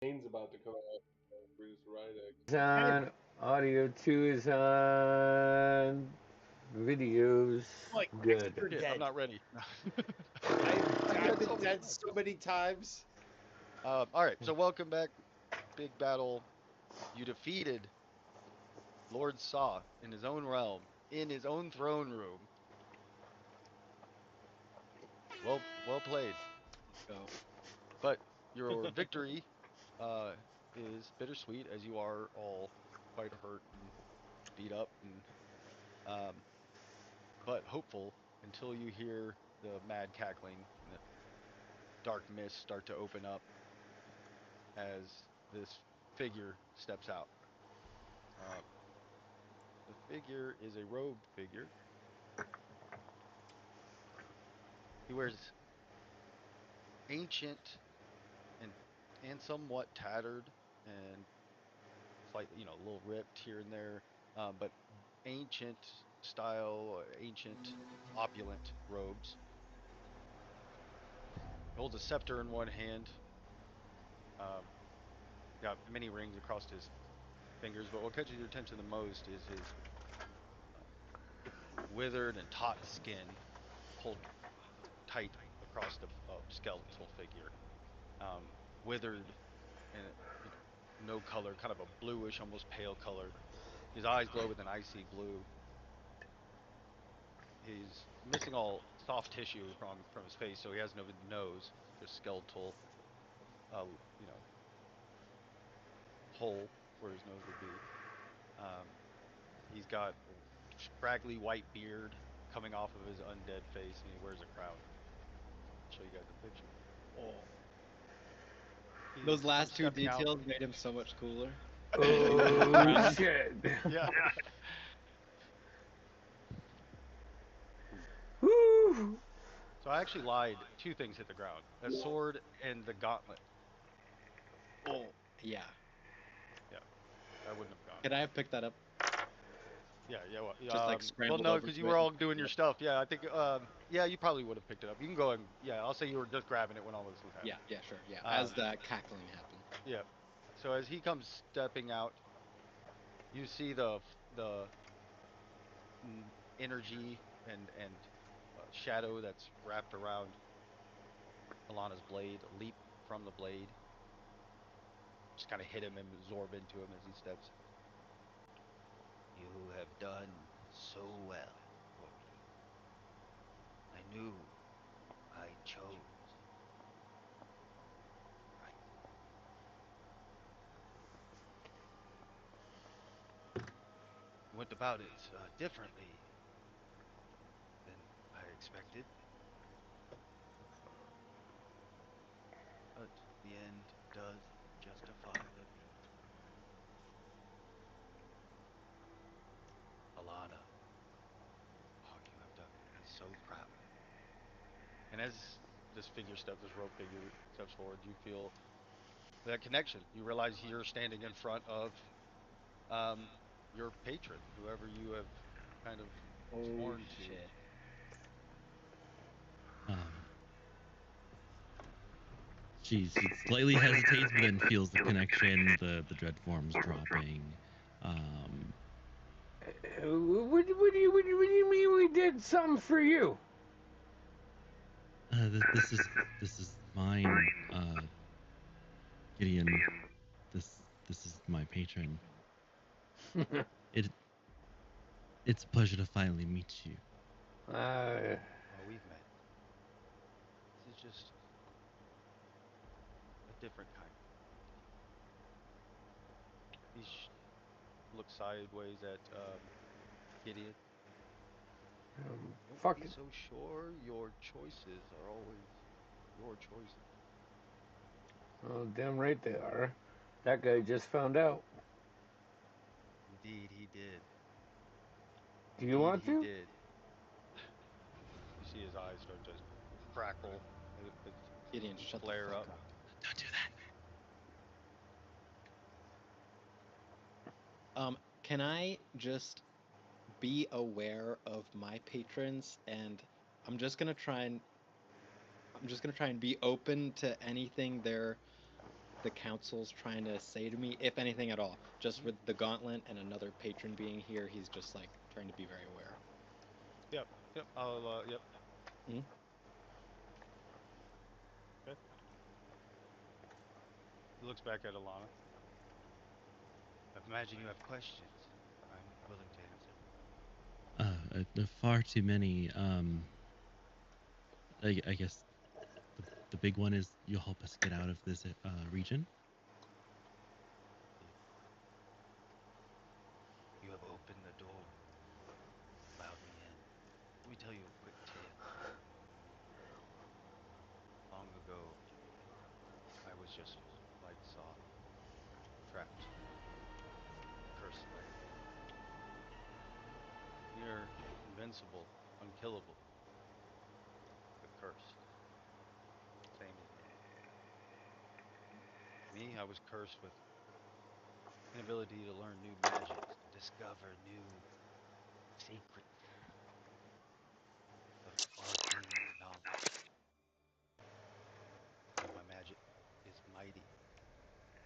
Rain's about to come out. Bruce writing. It's on audio 2 is on videos. Like, Good. You're dead. I'm not ready. I've been so many dead times. so many times. All right, so welcome back. Big battle. You defeated Lord Saw in his own realm, in his own throne room. Well played. Let's go. But your victory is bittersweet, as you are all quite hurt and beat up, and but hopeful until you hear the mad cackling and the dark mist start to open up as this figure steps out. The figure is a robed figure. He wears ancient and somewhat tattered and slightly, a little ripped here and there, but ancient style, ancient, opulent robes. He holds a scepter in one hand. Got many rings across his fingers, but what catches your attention the most is his withered and taut skin pulled tight across the skeletal figure. Withered and no color, kind of a bluish, almost pale color. His eyes glow with an icy blue. He's missing all soft tissue from his face, so he has no nose, just skeletal, hole where his nose would be. He's got a scraggly white beard coming off of his undead face, and he wears a crown. I'll show you guys a picture. Oh. He Those last comes two stepping out. details made him so much cooler. Oh, shit. Yeah. Woo! So I actually lied. Two things hit the ground: a sword and the gauntlet. Oh, yeah. Yeah, I wouldn't have gone. Could I have picked that up? Yeah. Well, Just like well, scrambled no, over because to you it were all and doing picked your it up? stuff. Yeah, I think. Yeah, you probably would have picked it up. You can go and I'll say you were just grabbing it when all this was happening. Yeah, sure. Yeah, as the cackling happened. Yeah. So as he comes stepping out, you see the energy and shadow that's wrapped around Alana's blade leap from the blade. Just kind of hit him and absorb into him as he steps. You have done so well for me. I knew I chose right. Went about it differently than I expected, but the end does justify the means. Alana, all you have done makes me so proud. And as this rogue figure steps forward, you feel that connection. You realize you're standing in front of your patron, whoever you have kind of sworn to. Shit. She slightly hesitates, but then feels the connection, the dread forms dropping. What do you mean we did something for you? This is mine, Gideon. This is my patron. It's a pleasure to finally meet you. Well, we've met. This is just a different kind. He looks sideways at Gideon. Don't be Fucking. so sure. Your choices are always your choices. Oh, damn right they are. That guy just found out. Indeed, he did. Do you want He to? did. You see his eyes start to crackle, Gideon, shut the flare fuck up. up. Don't do that. Can I just be aware of my patrons, and I'm just gonna try and be open to anything they're the council's trying to say to me, if anything at all. Just with the gauntlet and another patron being here, he's just like trying to be very aware. Yep. Yep. I'll. Yep. Mhm. Okay. He looks back at Alana. I imagine you have questions. I'm willing to answer. Far too many. I guess the big one is you'll help us get out of this region. You have opened the door, allowed me in. Let me tell you a quick tale. Long ago, I was just like Saw, trapped in a cursed land. Near invincible, unkillable, but cursed. Same as me. Me, I was cursed with inability to learn new magics, to discover new sacred of arcane knowledge. Though my magic is mighty, I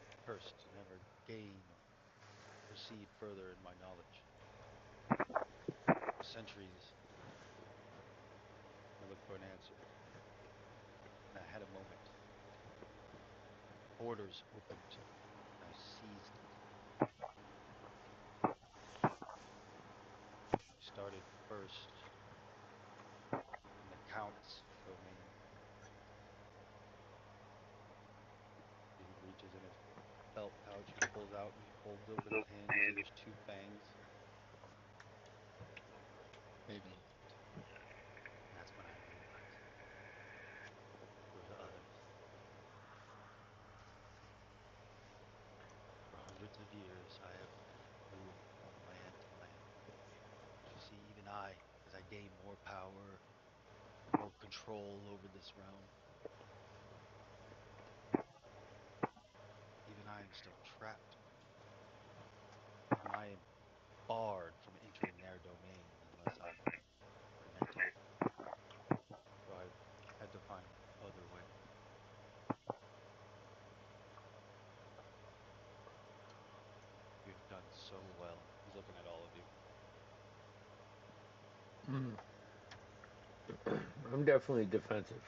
was cursed to never gain or proceed further in my knowledge. For centuries, I looked for an answer, and I had a moment. Borders opened, and I seized it. I started first in the Count's domain. He reaches in his belt pouch, he pulls out and he holds open his hand. You see there's two fangs. Ravenloft. And that's when I realized there was others. For hundreds of years, I have moved from land to land. But you see, even I, as I gain more power, more control over this realm, even I am still trapped. Even I am barred from entering their domain unless I grant it. So I had to find other ways. You have done so well. He's looking at all of you. Mm. I'm definitely defensive.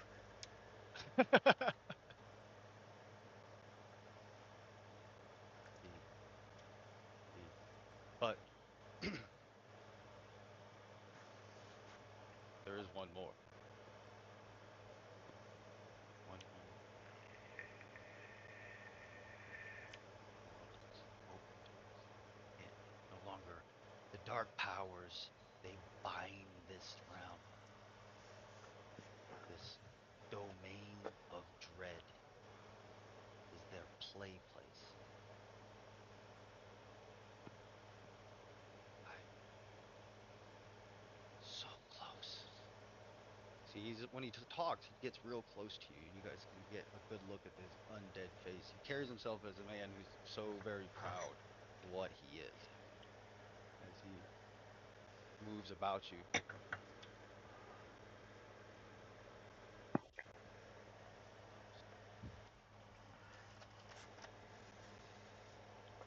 Indeed, indeed. But there is one more. One who acknowledges open doors. And no longer the dark powers, they bind this realm, this domain of dread is their play place. I'm so close. See, when he talks, he gets real close to you, and you guys can get a good look at his undead face. He carries himself as a man who's so very proud of what he is as he moves about you.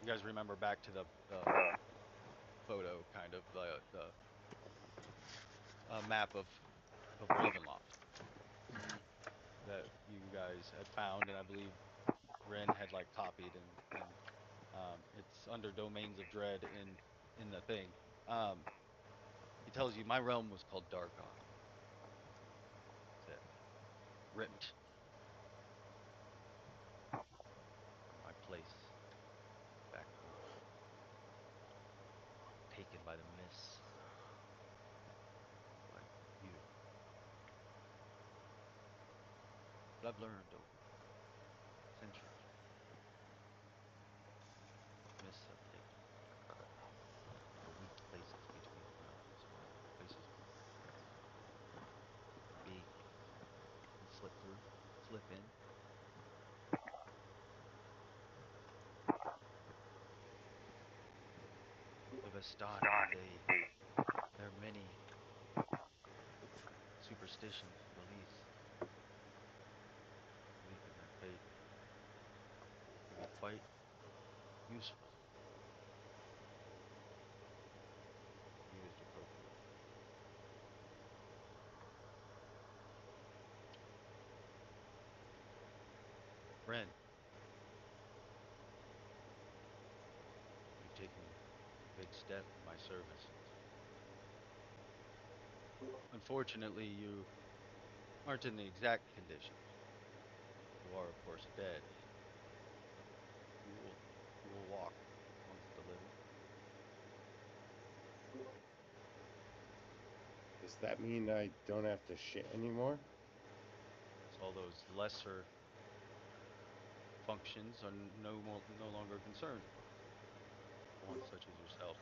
You guys remember back to the photo, kind of the map of Ravenloft that you guys had found, and I believe Ren had like copied, and it's under Domains of Dread in the thing. Um, he tells you my realm was called Darkon. Said ripped from my place back home, taken by the mists like you. But I've learned over centuries, mists have taken me. There are weak places between realms, places where human beings can slip through, slip in. The Vistani, there are many superstitions and beliefs. quite useful. Used appropriately. Ren, you've taken a big step in my service. Unfortunately, you aren't in the exact condition. You are, of course, dead. You will walk amongst the living. Does that mean I don't have to shit anymore? So all those lesser functions are no longer concerned for one such as yourself.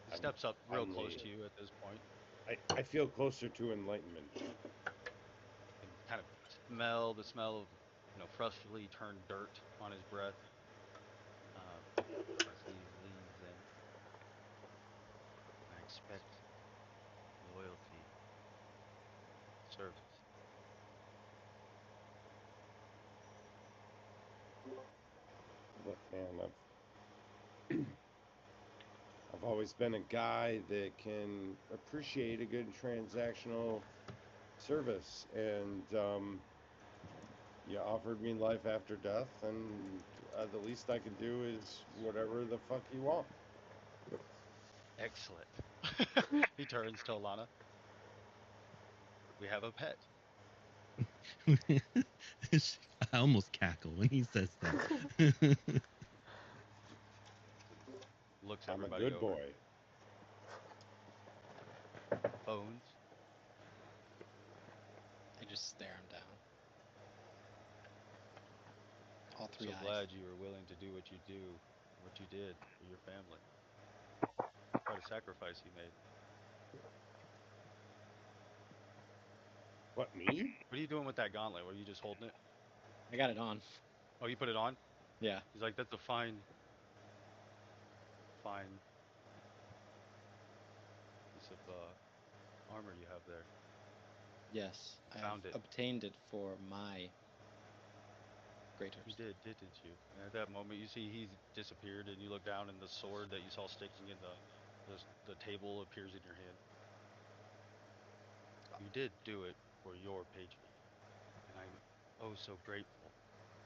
He I'm, steps up real I'm close the. to you at this point. I feel closer to enlightenment. You can kind of smell the smell of, freshly turned dirt on his breath as he leans in. I expect loyalty, service. Look, man, I've always been a guy that can appreciate a good transactional service, and you offered me life after death, and the least I can do is whatever the fuck you want. Excellent. He turns to Alana. We have a pet. I almost cackle when he says that. Looks I'm a everybody good over. boy. Bones. I just stare him down. All I'm three so eyes. glad you were willing to do what you do, what you did for your family. Quite a sacrifice you made. What, me? What are you doing with that gauntlet? Were you just holding it? I got it on. Oh, you put it on? Yeah. He's like, that's a fine, fine piece of armor you have there. Yes. You I found have it. obtained it for my greater. You didn't you? And at that moment, you see he's disappeared, and you look down, and the sword that you saw sticking in the table appears in your hand. You did do it for your patron, and I'm oh so grateful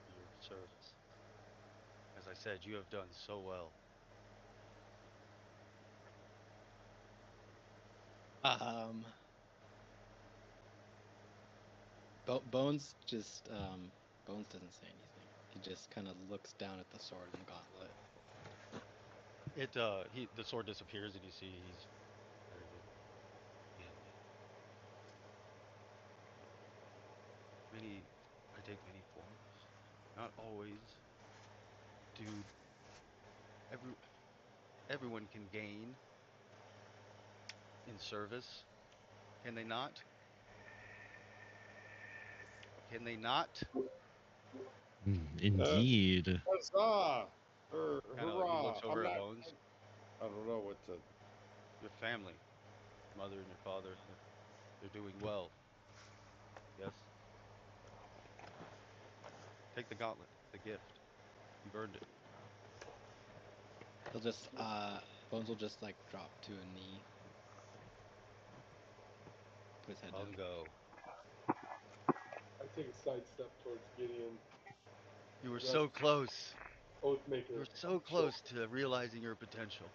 for your service. As I said, you have done so well. Um. Bones just Bones doesn't say anything. He just kind of looks down at the sword and gauntlet. The sword disappears, and you see he's buried it in many. I take many forms. Not always do every everyone can gain in service. Can they not? Can they not? Uh, Indeed. Huzzah! He Hurrah! looks over at Bones. I don't know what to. Your family, mother and your father, they're doing well. Yes. Take the gauntlet, the gift. You've earned it. He'll just Bones will just like drop to a knee. Put his head down. Bungo. I take a side step towards Gideon. You were Rest so close. oath maker. You were so close to realizing your potential.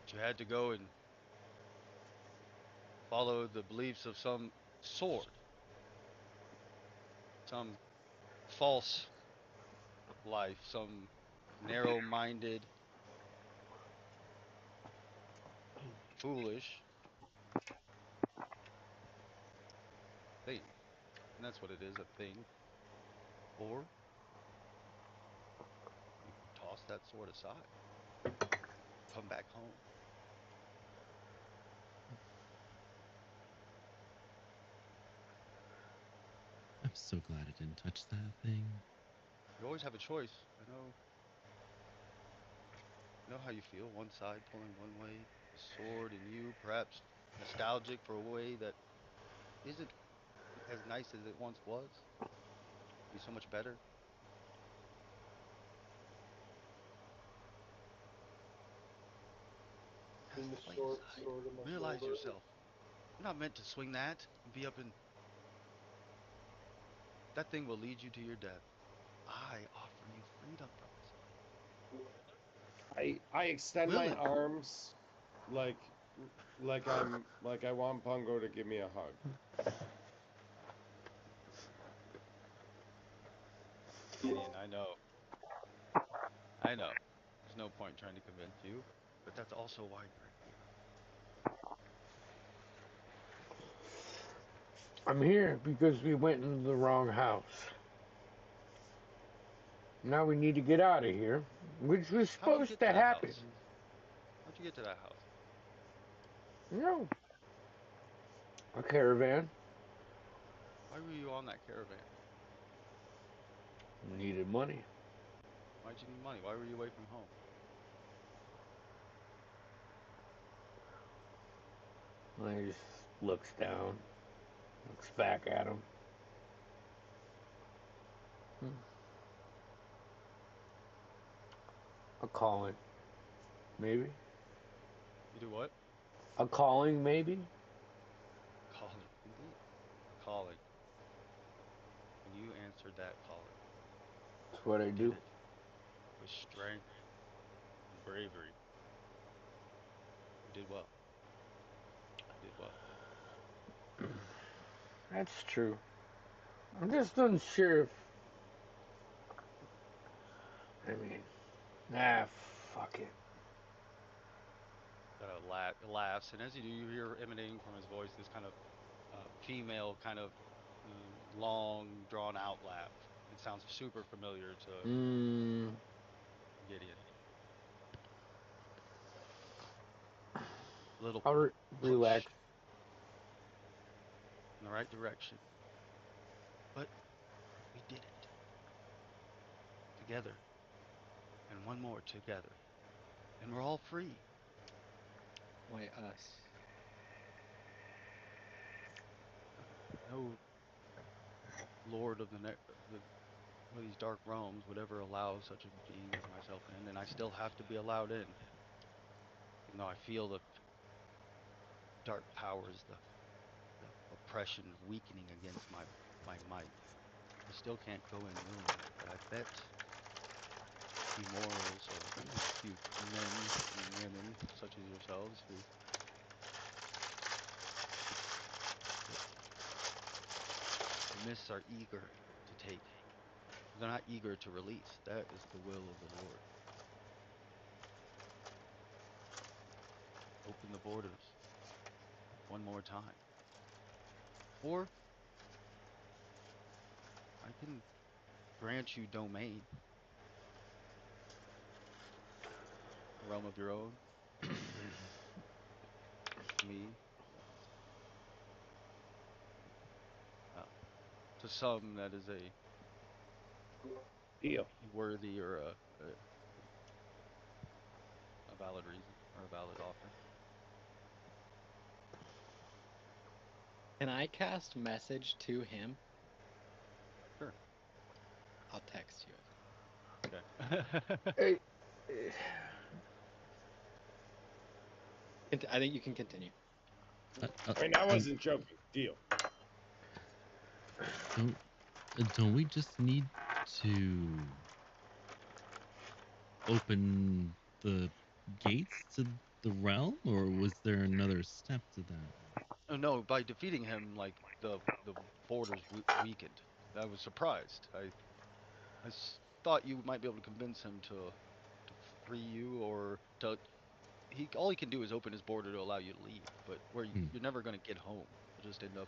But you had to go and follow the beliefs of some sword, some false life, some narrow minded, foolish thing. And that's what it is, a thing. Or you can toss that sword aside, come back home. I'm so glad I didn't touch that thing. You always have a choice. I know how you feel. One side pulling one way, the sword, and you perhaps nostalgic for a way that isn't as nice as it once was. be so much better. Bring Cast the the blade sword, aside. sword in my Realize shoulder. yourself. You're not meant to swing that and be up in. That thing will lead you to your death. I offer you freedom from this. I extend Will my it? arms like like I want Pungo to give me a hug. Gideon, I know. I know. There's no point trying to convince you, but that's also why you're here. I'm here because we went into the wrong house. Now we need to get out of here, which was How'd you supposed get to to that happen. house? How'd you get to that house? No, a caravan. Why were you on that caravan? Needed money. Why'd you need money? Why were you away from home? He just looks down, looks back at him. A calling, maybe. You do what? A calling, maybe. Calling. Indeed. A calling. And you answered that calling. That's what I You do. did it with strength and bravery. You did well. You did well. That's true. I'm just unsure if. I mean, fuck it. Laughs, and as you do, you hear emanating from his voice this kind of female, kind of long, drawn out laugh. It sounds super familiar to Mm, Gideon. A little I'll push relax. in the right direction. But we did it together, and one more together, and we're all free. Why us? No lord of these dark realms would ever allow such a being as myself in, and I still have to be allowed in. Even though I feel the dark powers, the oppression weakening against my might. I still can't go in willingly, but I bet few mortals or a few men and women such as yourselves who the mists are eager to take. They're not eager to release. That is the will of the Lord. Open the borders one more time. Or I can grant you domain, a realm of your own. To me, well, to some that is a Deal. worthy or a valid reason or a valid offer. Can I cast message to him? Sure. I'll text you it. Okay. Hey, I think you can continue. I mean, I wasn't joking. Deal. Don't we just need to open the gates to the realm, or was there another step to that? No, by defeating him, like the borders weakened. I was surprised. Thought you might be able to convince him to free you or to he all he can do is open his border to allow you to leave, but you're never going to get home. You'll just end up,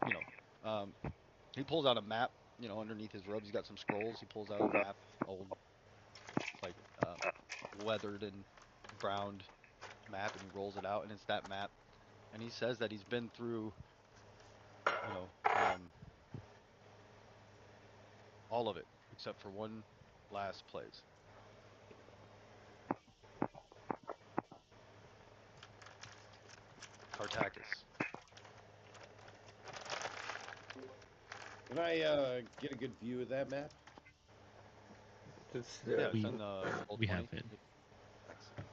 you know. He pulls out a map. Underneath his robes, he's got some scrolls. He pulls out a map, old like weathered and browned map, and he rolls it out, and it's that map. And he says that he's been through, you know, all of it except for one last place. Tartakis. Can I I get a good view of that map? It's, Yeah, it's We- in roll we 20. have it. Excellent.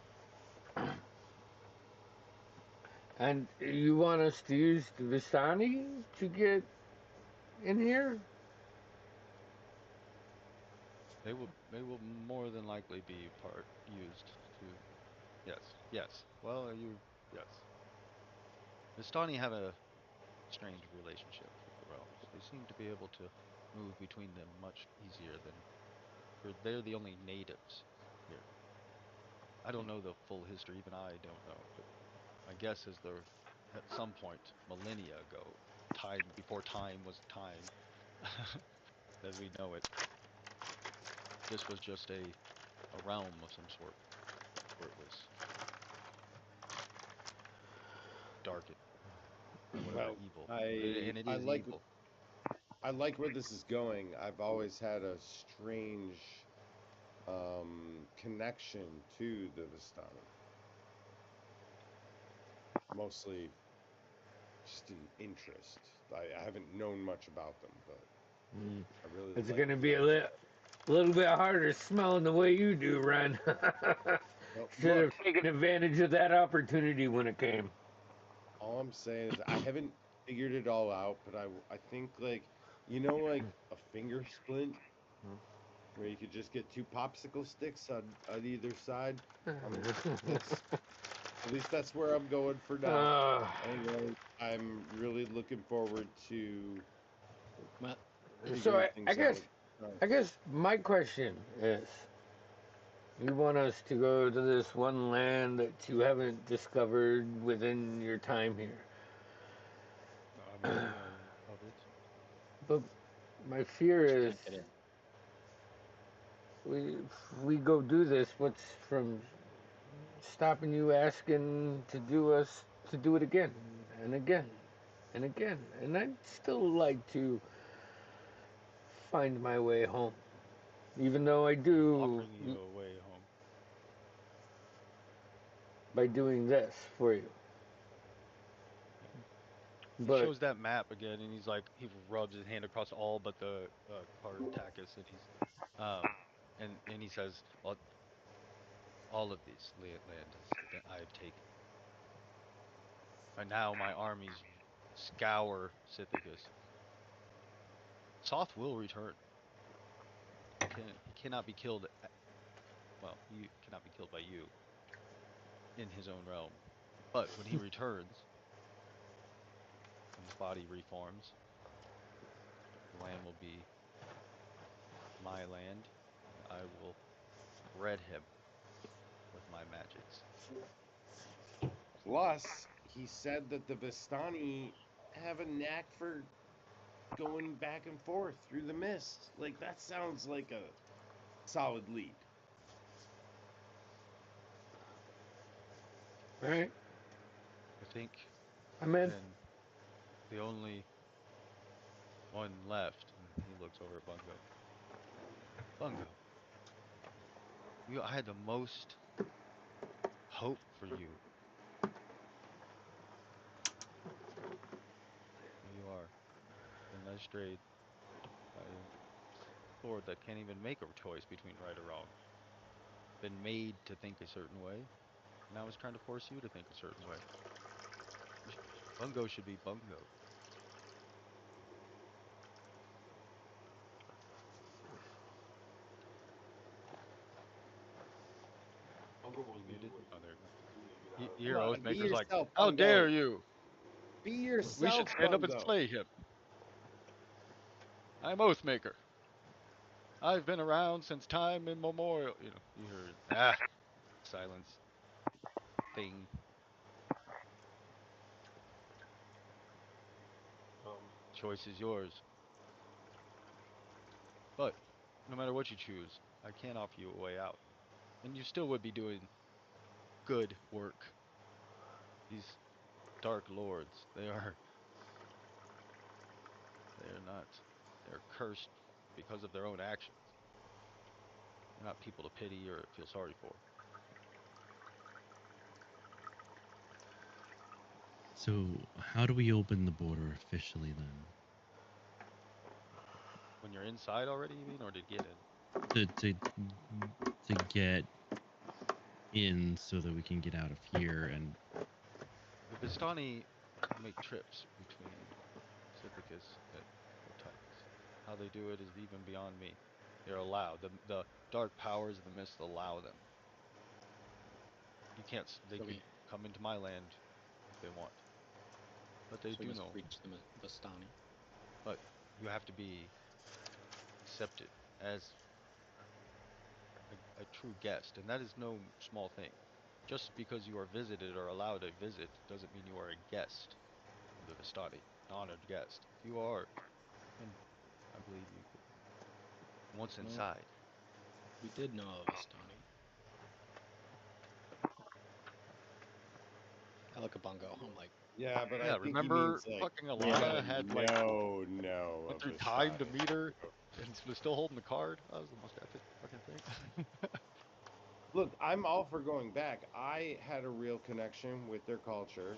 and you want us to use the Vistani to get in here? They will more than likely be used to. Yes. Well, yes. Vistani have a strange relationship with the realms. They seem to be able to move between them much easier than. They're the only natives here. I don't know the full history. Even I don't know. But my guess is there, at some point, millennia ago, time before time was time, as we know it. This was just a realm of some sort, where it was dark and whatever Well, evil, I and it I is like evil. I like where this is going. I've always had a strange connection to the Vistani. Mostly just an interest. I haven't known much about them, but Mm. I really It's like going to be the a little bit harder smelling the way you do, Ren. Well, Should look, have taken advantage of that opportunity when it came. all I'm saying is I haven't figured it all out, but I think like like a finger splint where you could just get two popsicle sticks on either side. That's at least that's where I'm going for now. Uh, Anyway, I'm really looking forward to Well, so figuring things out. I guess my question is, you want us to go to this one land that you haven't discovered within your time here. I'm aware of it. But my fear you is, can't get in. if we go do this, what's from stopping you asking to do it again and again and again? And I'd still like to find my way home, even though I do Offering you a way home. by doing this for you. He But shows that map again, and he's like, he rubs his hand across all but the Cartacus, and and he says, well, all of this land I have taken. And now my armies scour Sithicus. Soth will return. He cannot be killed. Well, he cannot be killed by you in his own realm. But when he returns, when his body reforms, the land will be my land, and I will red him with my magics. Plus, he said that the Vistani have a knack for going back and forth through the mist. Like that sounds like a solid lead. all right, I think I'm in. then the only one left, and he looks over at Bungo. Bungo, I had the most hope for you. Here you are, been led astray by a lord that can't even make a choice between right or wrong. Been made to think a certain way. Now is trying to force you to think a certain way. Bungo should be Bungo. Uncle will You leave muted? when Oh, there you go. you get out. You hear Come on, be Oathmaker's like, yourself, how dare Bungo. you? Be We should yourself, stand up and Bungo. slay him. I'm Oathmaker. I've been around since time immemorial. You heard, silence, thing. Um, Choice is yours. But no matter what you choose, I can't offer you a way out. And you still would be doing good work. These dark lords, they're not, they're cursed because of their own actions. They're not people to pity or feel sorry for. So, how do we open the border officially then? When you're inside already, you mean, or to get in? To get in so that we can get out of here and The Vistani make trips between Sithicus and Otitis. How they do it is even beyond me. They're allowed. The dark powers of the mist allow them. You can't. They So could come into my land if they want, but they So we do must know. reach the Vistani. But you have to be accepted as a true guest, and that is no small thing. Just because you are visited or allowed a visit doesn't mean you are a guest of the Vistani, an honored guest. If you are, then I believe you could. Once Well, inside, we did know of Vistani. Alakabungo. I'm like, Yeah, but I yeah. think he Remember, means like fucking We have Alana a had like no went of through the time to Stani. meet her and was still holding the card. That was the most epic fucking thing. Look, I'm all for going back. I had a real connection with their culture.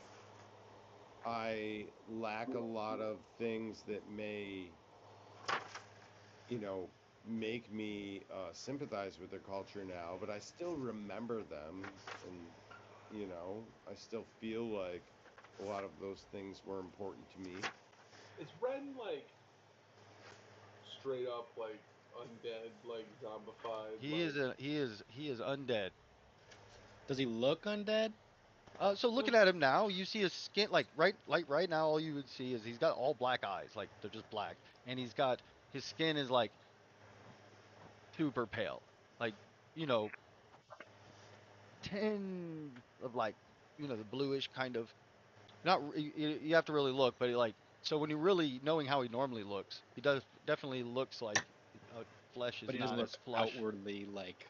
I lack a lot of things that may, make me sympathize with their culture now, but I still remember them, and I still feel like a lot of those things were important to me. Is Ren like straight up like undead, like zombified? He is undead. does he look undead? So looking at him now, you see his skin like right now. All you would see is he's got all black eyes, like they're just black, and his skin is like super pale, like you know, tinge of like the bluish kind of. Not you have to really look, but so when you really knowing how he normally looks, he does definitely looks like flesh is But he not doesn't look as flush. outwardly like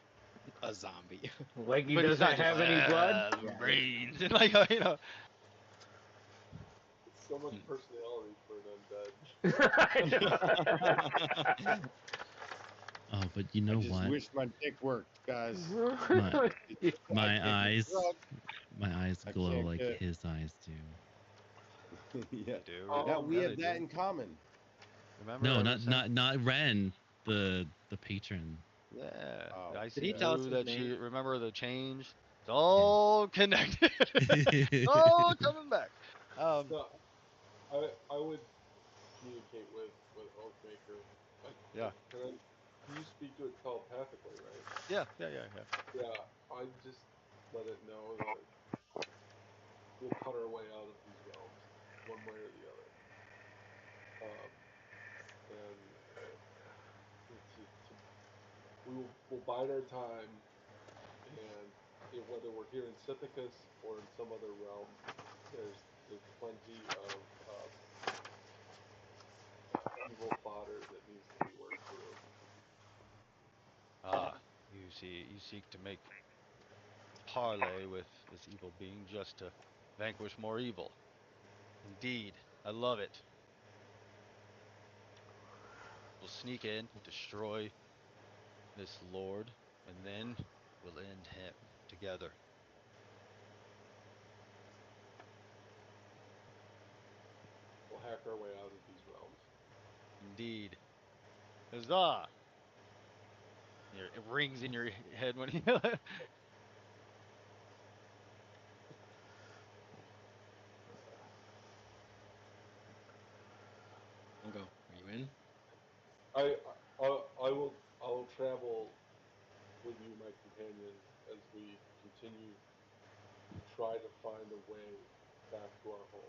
a zombie. Like he But he's doesn't not just have any blood. Yeah. brains and like It's so much personality for an undead. I know. oh, but you I know just what? wish my dick worked, guys. My I my can't get eyes drugged. my eyes I glow can't like get- his eyes do. Yeah. do. Now we Yeah, have they that do. in common. Remember, No, ever since not Ren, the patron. yeah, Oh. I Did he see tell us too his that she name? remember the change. It's all connected. It's all coming back. No, I would communicate with Oathmaker. Yeah. Can you speak to it telepathically, right? Yeah. Yeah, I just let it know that we'll cut our way out of these realms, one way or the other. And we'll bide our time, and whether we're here in Sithicus or in some other realm, there's plenty of evil fodder that needs to be worked through. You seek to make parley with this evil being just to vanquish more evil. Indeed, I love it. We'll sneak in, destroy this lord, and then we'll end him together. We'll hack our way out of these realms. Indeed. Huzzah! It rings in your head when you. Bungo, are you in? I will travel with you, my companion, as we continue to try to find a way back to our home.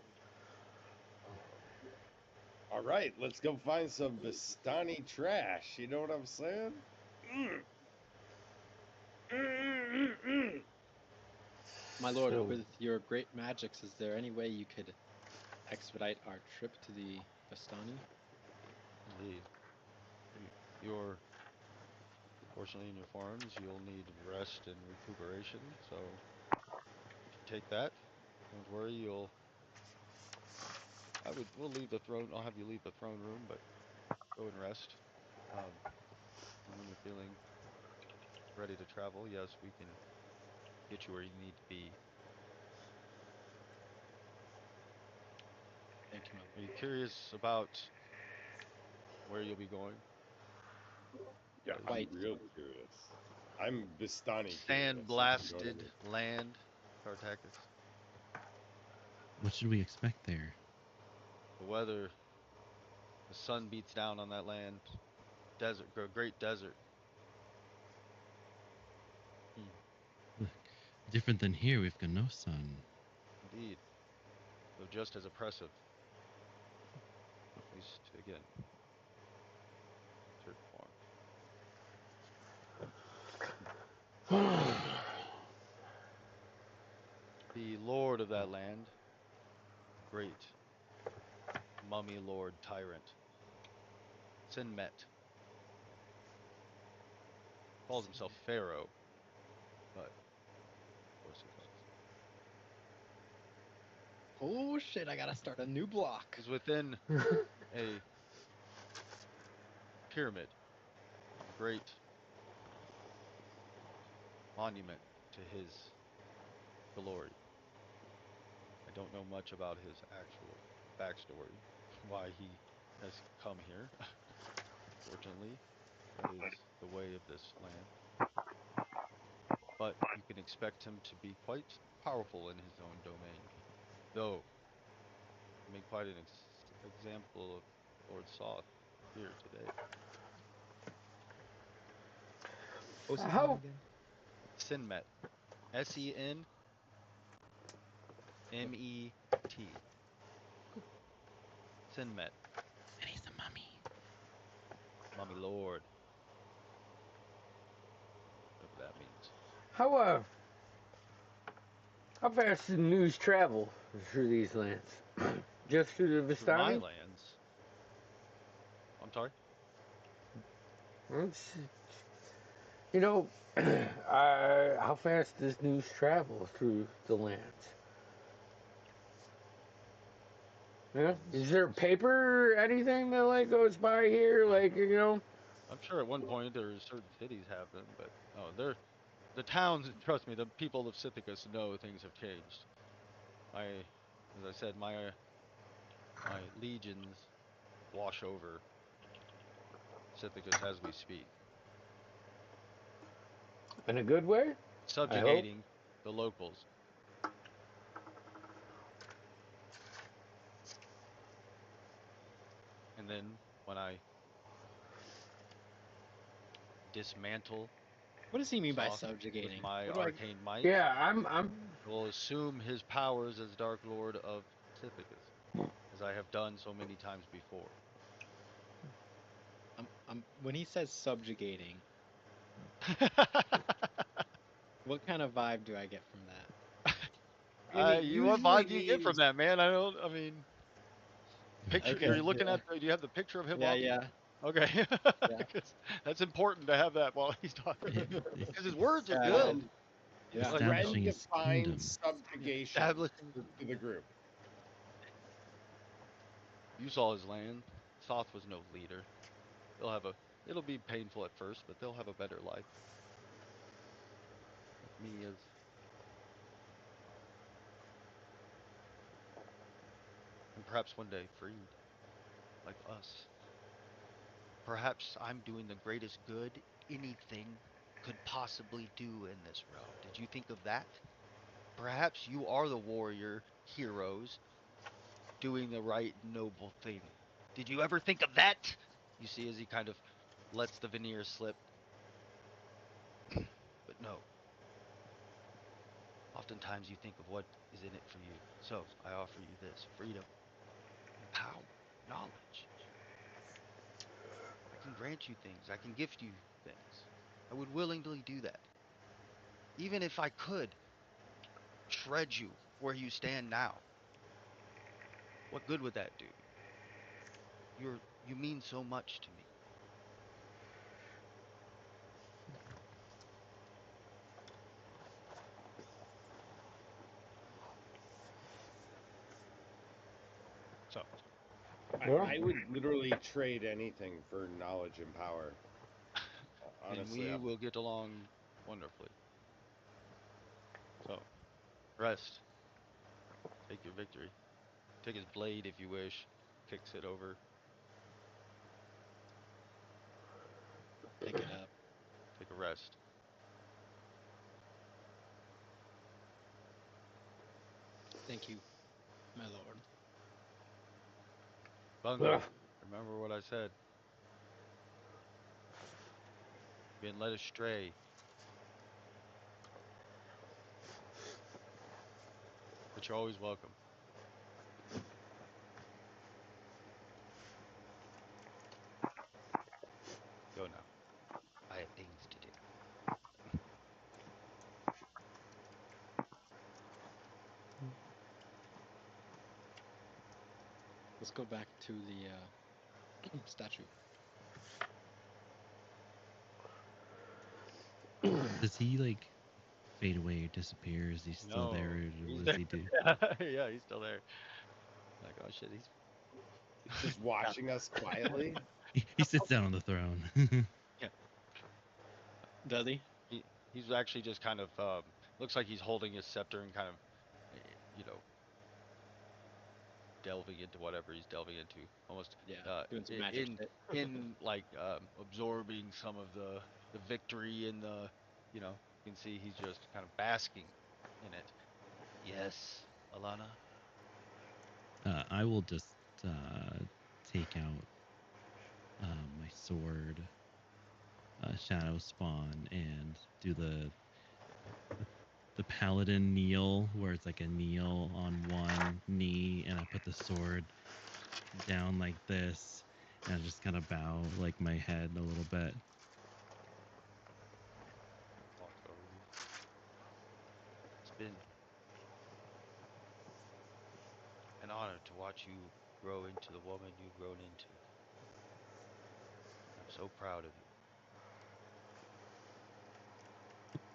All right, let's go find some Vistani trash. You know what I'm saying? My lord, So- with your great magics, is there any way you could expedite our trip to the Vistani? Indeed. Your Fortunately, in your farms, you'll need rest and recuperation. So, if you take that, don't worry. We'll leave the throne. I'll have you leave the throne room, but go and rest. And when you're feeling ready to travel, yes, we can get you where you need to be. Thank you, my Are you lord. curious about where you'll be going? Yeah, I'm White. real curious. I'm Vistani curious. Sand-blasted land, Tartakis. What should we expect there? The weather, the sun beats down on that land. Desert, great desert. Different than here, we've got no sun. Indeed. Though just as oppressive. At least, again, certain form. The lord of that land, great mummy lord tyrant, Sinmet, calls himself Pharaoh, but of course he does. Oh shit! I gotta start a new block. Is within a pyramid, a great monument to his glory. I don't know much about his actual backstory, why he has come here. Fortunately, that is the way of this land. But you can expect him to be quite powerful in his own domain. Though, I made quite an example of Lord Soth here today. What's his How- name again? Sinmet. Senmet. Sinmet. And he's a mummy. Mummy Lord. Whatever that means. How fast does news travel through these lands? Just through the Through my Vistani? lands. I'm sorry? It's- You know, how fast does news travel through the lands? Yeah. Is there paper or anything that like goes by here? Like, you know? I'm sure at one point there's certain cities have them, but oh, they're the towns. Trust me, the people of Sithicus know things have changed. As I said, my legions wash over Sithicus as we speak, In a good way? subjugating the locals. And then when I dismantle What does he mean by Soth subjugating? with my What do I- arcane might, Yeah, I'm will assume his powers as Dark Lord of Sithicus, as I have done so many times before. when he says subjugating, what kind of vibe do I get from that? What vibe do you get from that, man? I mean, picture. Okay, Are you looking yeah. at? Do you have the picture of him? Yeah, yeah. Okay. Yeah. 'Cause that's important to have that while he's talking. Because his words are Yeah, good. Yeah. Establishing his Ren-defined kingdom. subjugation Establishing. to the group. You saw his land. Soth was no leader. It'll be painful at first, but they'll have a better life. With me as and perhaps one day freed, like us. Perhaps I'm doing the greatest good anything could possibly do in this realm. Did you think of that? Perhaps you are the warrior heroes doing the right noble thing. Did you ever think of that? You see, as he kind of lets the veneer slip. But no. Oftentimes you think of what is in it for you. So I offer you this freedom, and power, knowledge. I can grant you things. I can gift you things. I would willingly do that. Even if I could shred you where you stand now. What good would that do? You mean so much to me. So, I would literally trade anything for knowledge and power. and Honestly, we will get along wonderfully. So, rest. Take your victory. Take his blade if you wish. Kicks it over. Pick it up. rest. Thank you, my lord. Bungo, Ugh. remember what I said. Being led astray. But you're always welcome. Go now. I have things to do. Let's go back to the statue. Does he like fade away or disappear? Is he still No, there? Or he's what there. does he do? Yeah, he's still there. Like, oh shit, he's Just watching us quietly. He sits down on the throne. yeah. Does he? He's actually just kind of looks like he's holding his scepter and kind of, you know, delving into whatever he's delving into, almost Yeah, doing some magic shit. in like absorbing some of the victory in the, you know, you can see he's just kind of basking in it. Yes, Alana. I will just take out my sword, Shadow Spawn, and do the paladin kneel, where it's like a kneel on one knee, and I put the sword down like this, and I just kind of bow like my head a little bit. Walks over to you. It's been an honor to watch you grow into the woman you've grown into. I'm so proud of you.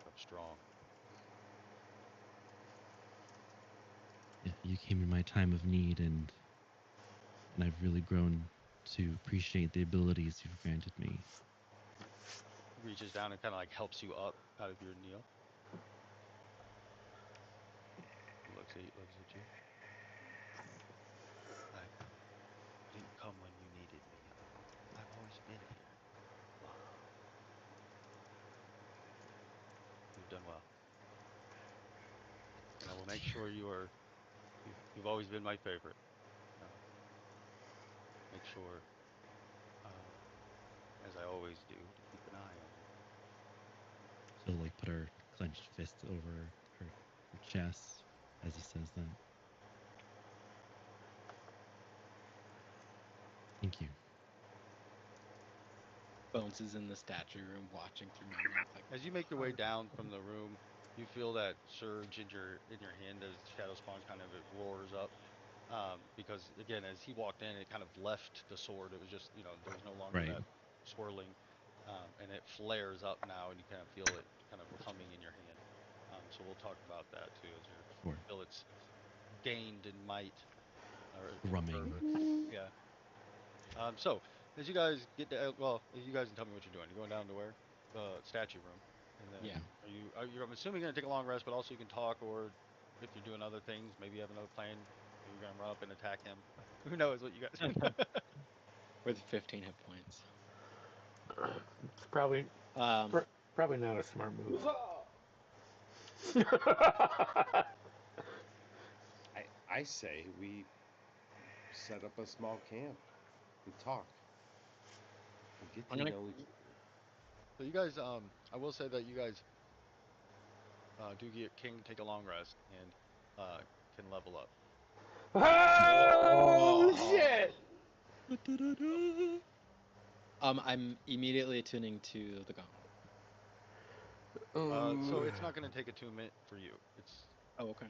I'm strong. Yeah, you came in my time of need, and I've really grown to appreciate the abilities you've granted me. Reaches down and kind of like helps you up out of your kneel. Looks at you. I didn't come when you needed me. I've always been here, Lana. You've done well. And I will make sure you've always been my favorite. Make sure, as I always do, to keep an eye on you. She'll like put her clenched fist over her chest as he says that. Thank you. Bones is in the statue room watching through my mouth like. As you make your way down from the room, you feel that surge in your hand as Shadow Spawn kind of it roars up. Because again, as he walked in, it kind of left the sword. It was just, you know, there was no longer Right. that swirling, and it flares up now, and you kind of feel it kind of humming in your hand. So we'll talk about that too, as you Sure. feel it's gained in might. Or Drumming. yeah. So as you guys get to, well, you guys can tell me what you're doing. You're going down to where? The statue room. And then Yeah. I'm assuming you're gonna take a long rest, but also you can talk, or if you're doing other things, maybe you have another plan. Maybe you're gonna run up and attack him. Who knows what you guys? With 15 hit points. It's probably Um, probably not a smart move. I say we set up a small camp and talk. And get I'm to gonna. know So you guys, I will say that you guys can take a long rest and can level up. Oh shit! I'm immediately attuning to the gong. So it's not going to take attunement for you. It's Oh, okay.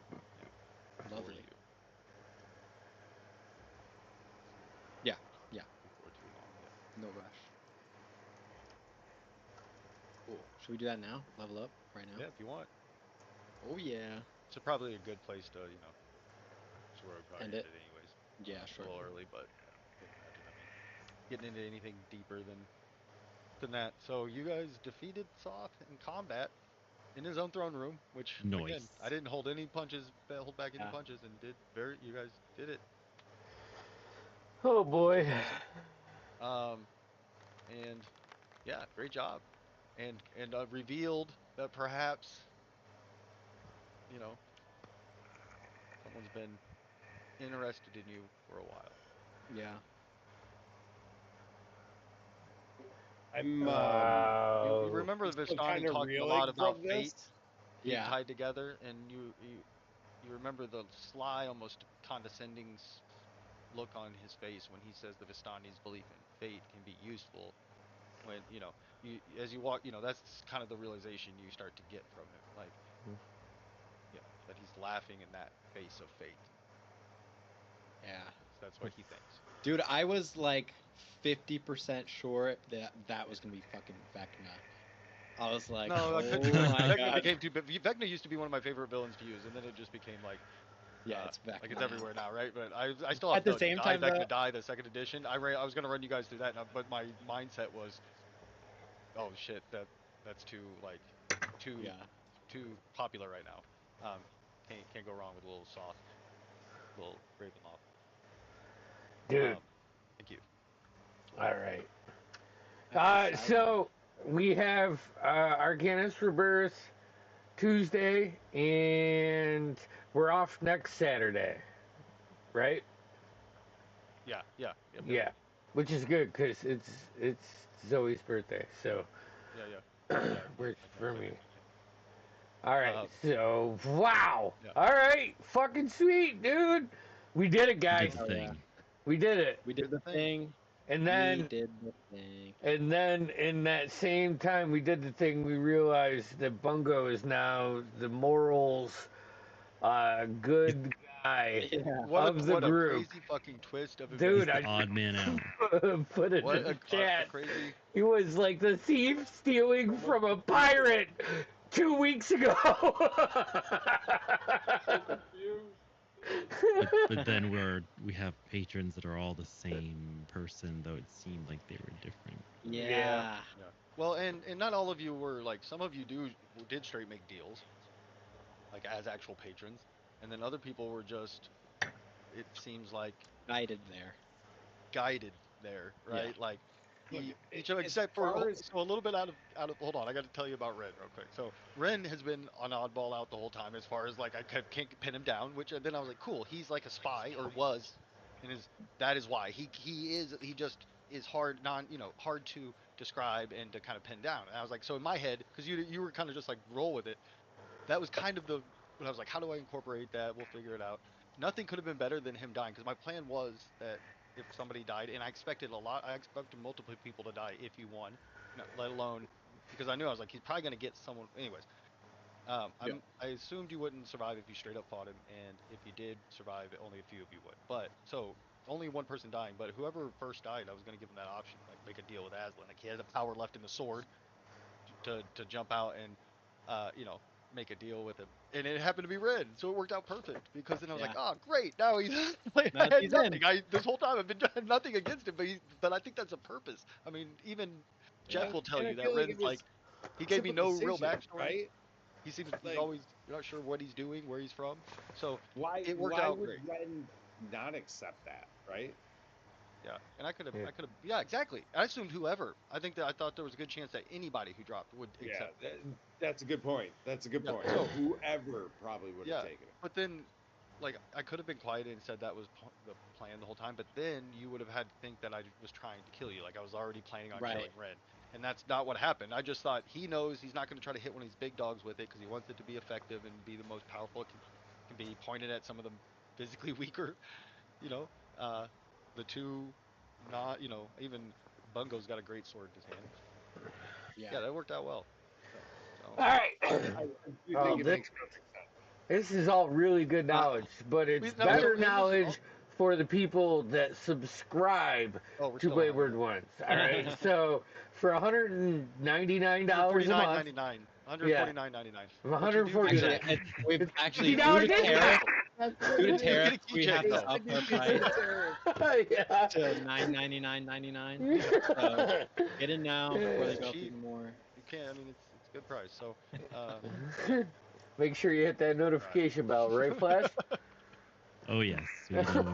for Lovely. you Yeah, yeah. before too long. Yeah. No rush. Cool. Should we do that now? Level up right now? Yeah, if you want. Oh yeah. It's probably a good place to, you know, so we're probably End end it. it anyways. Yeah, It's a sure. little early, but I can imagine. I mean, getting into anything deeper than that. So you guys defeated Soth in combat in his own throne room, which again, Nice. I didn't hold any punches, hold back any Yeah. punches, and you guys did it. Oh boy. Awesome. And yeah, great job. and revealed that perhaps, you know, someone's been interested in you for a while. Yeah. I'm You Oh. remember still Vistani kinda talking a reeling lot about from fate this. being Yeah. tied together, and you remember the sly, almost condescending look on his face when he says the Vistani's belief in fate can be useful. When as you walk, that's kind of the realization you start to get from him, like, that he's laughing in that face of fate. Yeah. That's what he thinks. Dude, I was like 50% sure that was gonna be fucking Vecna. I was like, No, oh my Vecna god. became too. Vecna used to be one of my favorite villains to use, and then it just became like, Yeah, it's Vecna. like it's everywhere now, right? But I still have At the same time, Vecna though, Die, the second edition. I was gonna run you guys through that, but my mindset was, oh shit, that's too too yeah. too popular right now. Can't go wrong with a little soft, little Ravenloft. Dude. Thank you. All right. So we have Arcanus Rebirth Tuesday, and we're off next Saturday, right? Yeah. Yeah, which is good because it's Zoe's birthday, so Yeah. works for me. All right, Uh, so wow. Yeah. All right, fucking sweet, dude. We did it, guys. Did the thing. We did it. We did the thing. And We then did the thing. And then in that same time we did the thing, we realized that Bungo is now the morals good guy of the what group. a crazy fucking twist of Dude, He's events. the odd man out. put it What in the a chat. crazy. He was like the thief stealing from a pirate 2 weeks ago. But then we have patrons that are all the same person, though it seemed like they were different. Yeah. Well, and not all of you were like, some of you did straight make deals, like as actual patrons, and then other people were just, it seems like, Guided there, right? Yeah. Like Look, each of, as except for far as- so a little bit out of hold on, I got to tell you about Ren real quick. So Ren has been an oddball out the whole time, as far as like I can't pin him down, which then I was like, cool, he's like a spy, or was, and that is why he just is hard to describe and to kind of pin down. And I was like, so in my head, because you were kind of just like roll with it, that was kind of when I was like, how do I incorporate that? We'll figure it out. Nothing could have been better than him dying, because my plan was that if somebody died, and I expected a lot, I expected multiple people to die if he won, let alone, because I knew, I was like, he's probably going to get someone, anyways. I assumed you wouldn't survive if you straight up fought him, and if you did survive, only a few of you would. But, so, only one person dying, but whoever first died, I was going to give him that option, like, make a deal with Aslan. Like, he has a power left in the sword to jump out and, make a deal with him. And it happened to be Red, so it worked out perfect, because then I was like, oh, great, now he's, like, Now I had he's nothing. in. This whole time I've been doing nothing against him, but I think that's a purpose. I mean, even Jeff will tell and I you that feel like Red's it was like, he gave me simple no real decision, backstory. right? He seems, Like- he's always, you're not sure what he's doing, where he's from, so Why it worked why out would great. Ren not accept that, right? Yeah, and I could have, yeah, exactly. I assumed whoever. I thought there was a good chance that anybody who dropped would accept it. That's a good point. That's a good Yeah, point. so- Whoever probably would have taken it. But then, like, I could have been quiet and said that was the plan the whole time, but then you would have had to think that I was trying to kill you. Like, I was already planning on killing Ren. And that's not what happened. I just thought he knows he's not going to try to hit one of these big dogs with it, because he wants it to be effective and be the most powerful it can be, pointed at some of the physically weaker, the two, not, even Bungo's got a great sword in his hand. Yeah, that worked out well. All right. I do think it makes perfect sense. This is all really good knowledge, but it's better knowledge for the people that subscribe to Wayward Ones. All right, so for $199 a month, $149.99. We've actually $50 due to tariff, Get a we have keychain, to though. up our price yeah. to $9.99.99. So get in now before they go up Cheap. even more. You can't. I mean, it's a good price. So, Make sure you hit that notification bell, right, Flash? Oh yes, we don't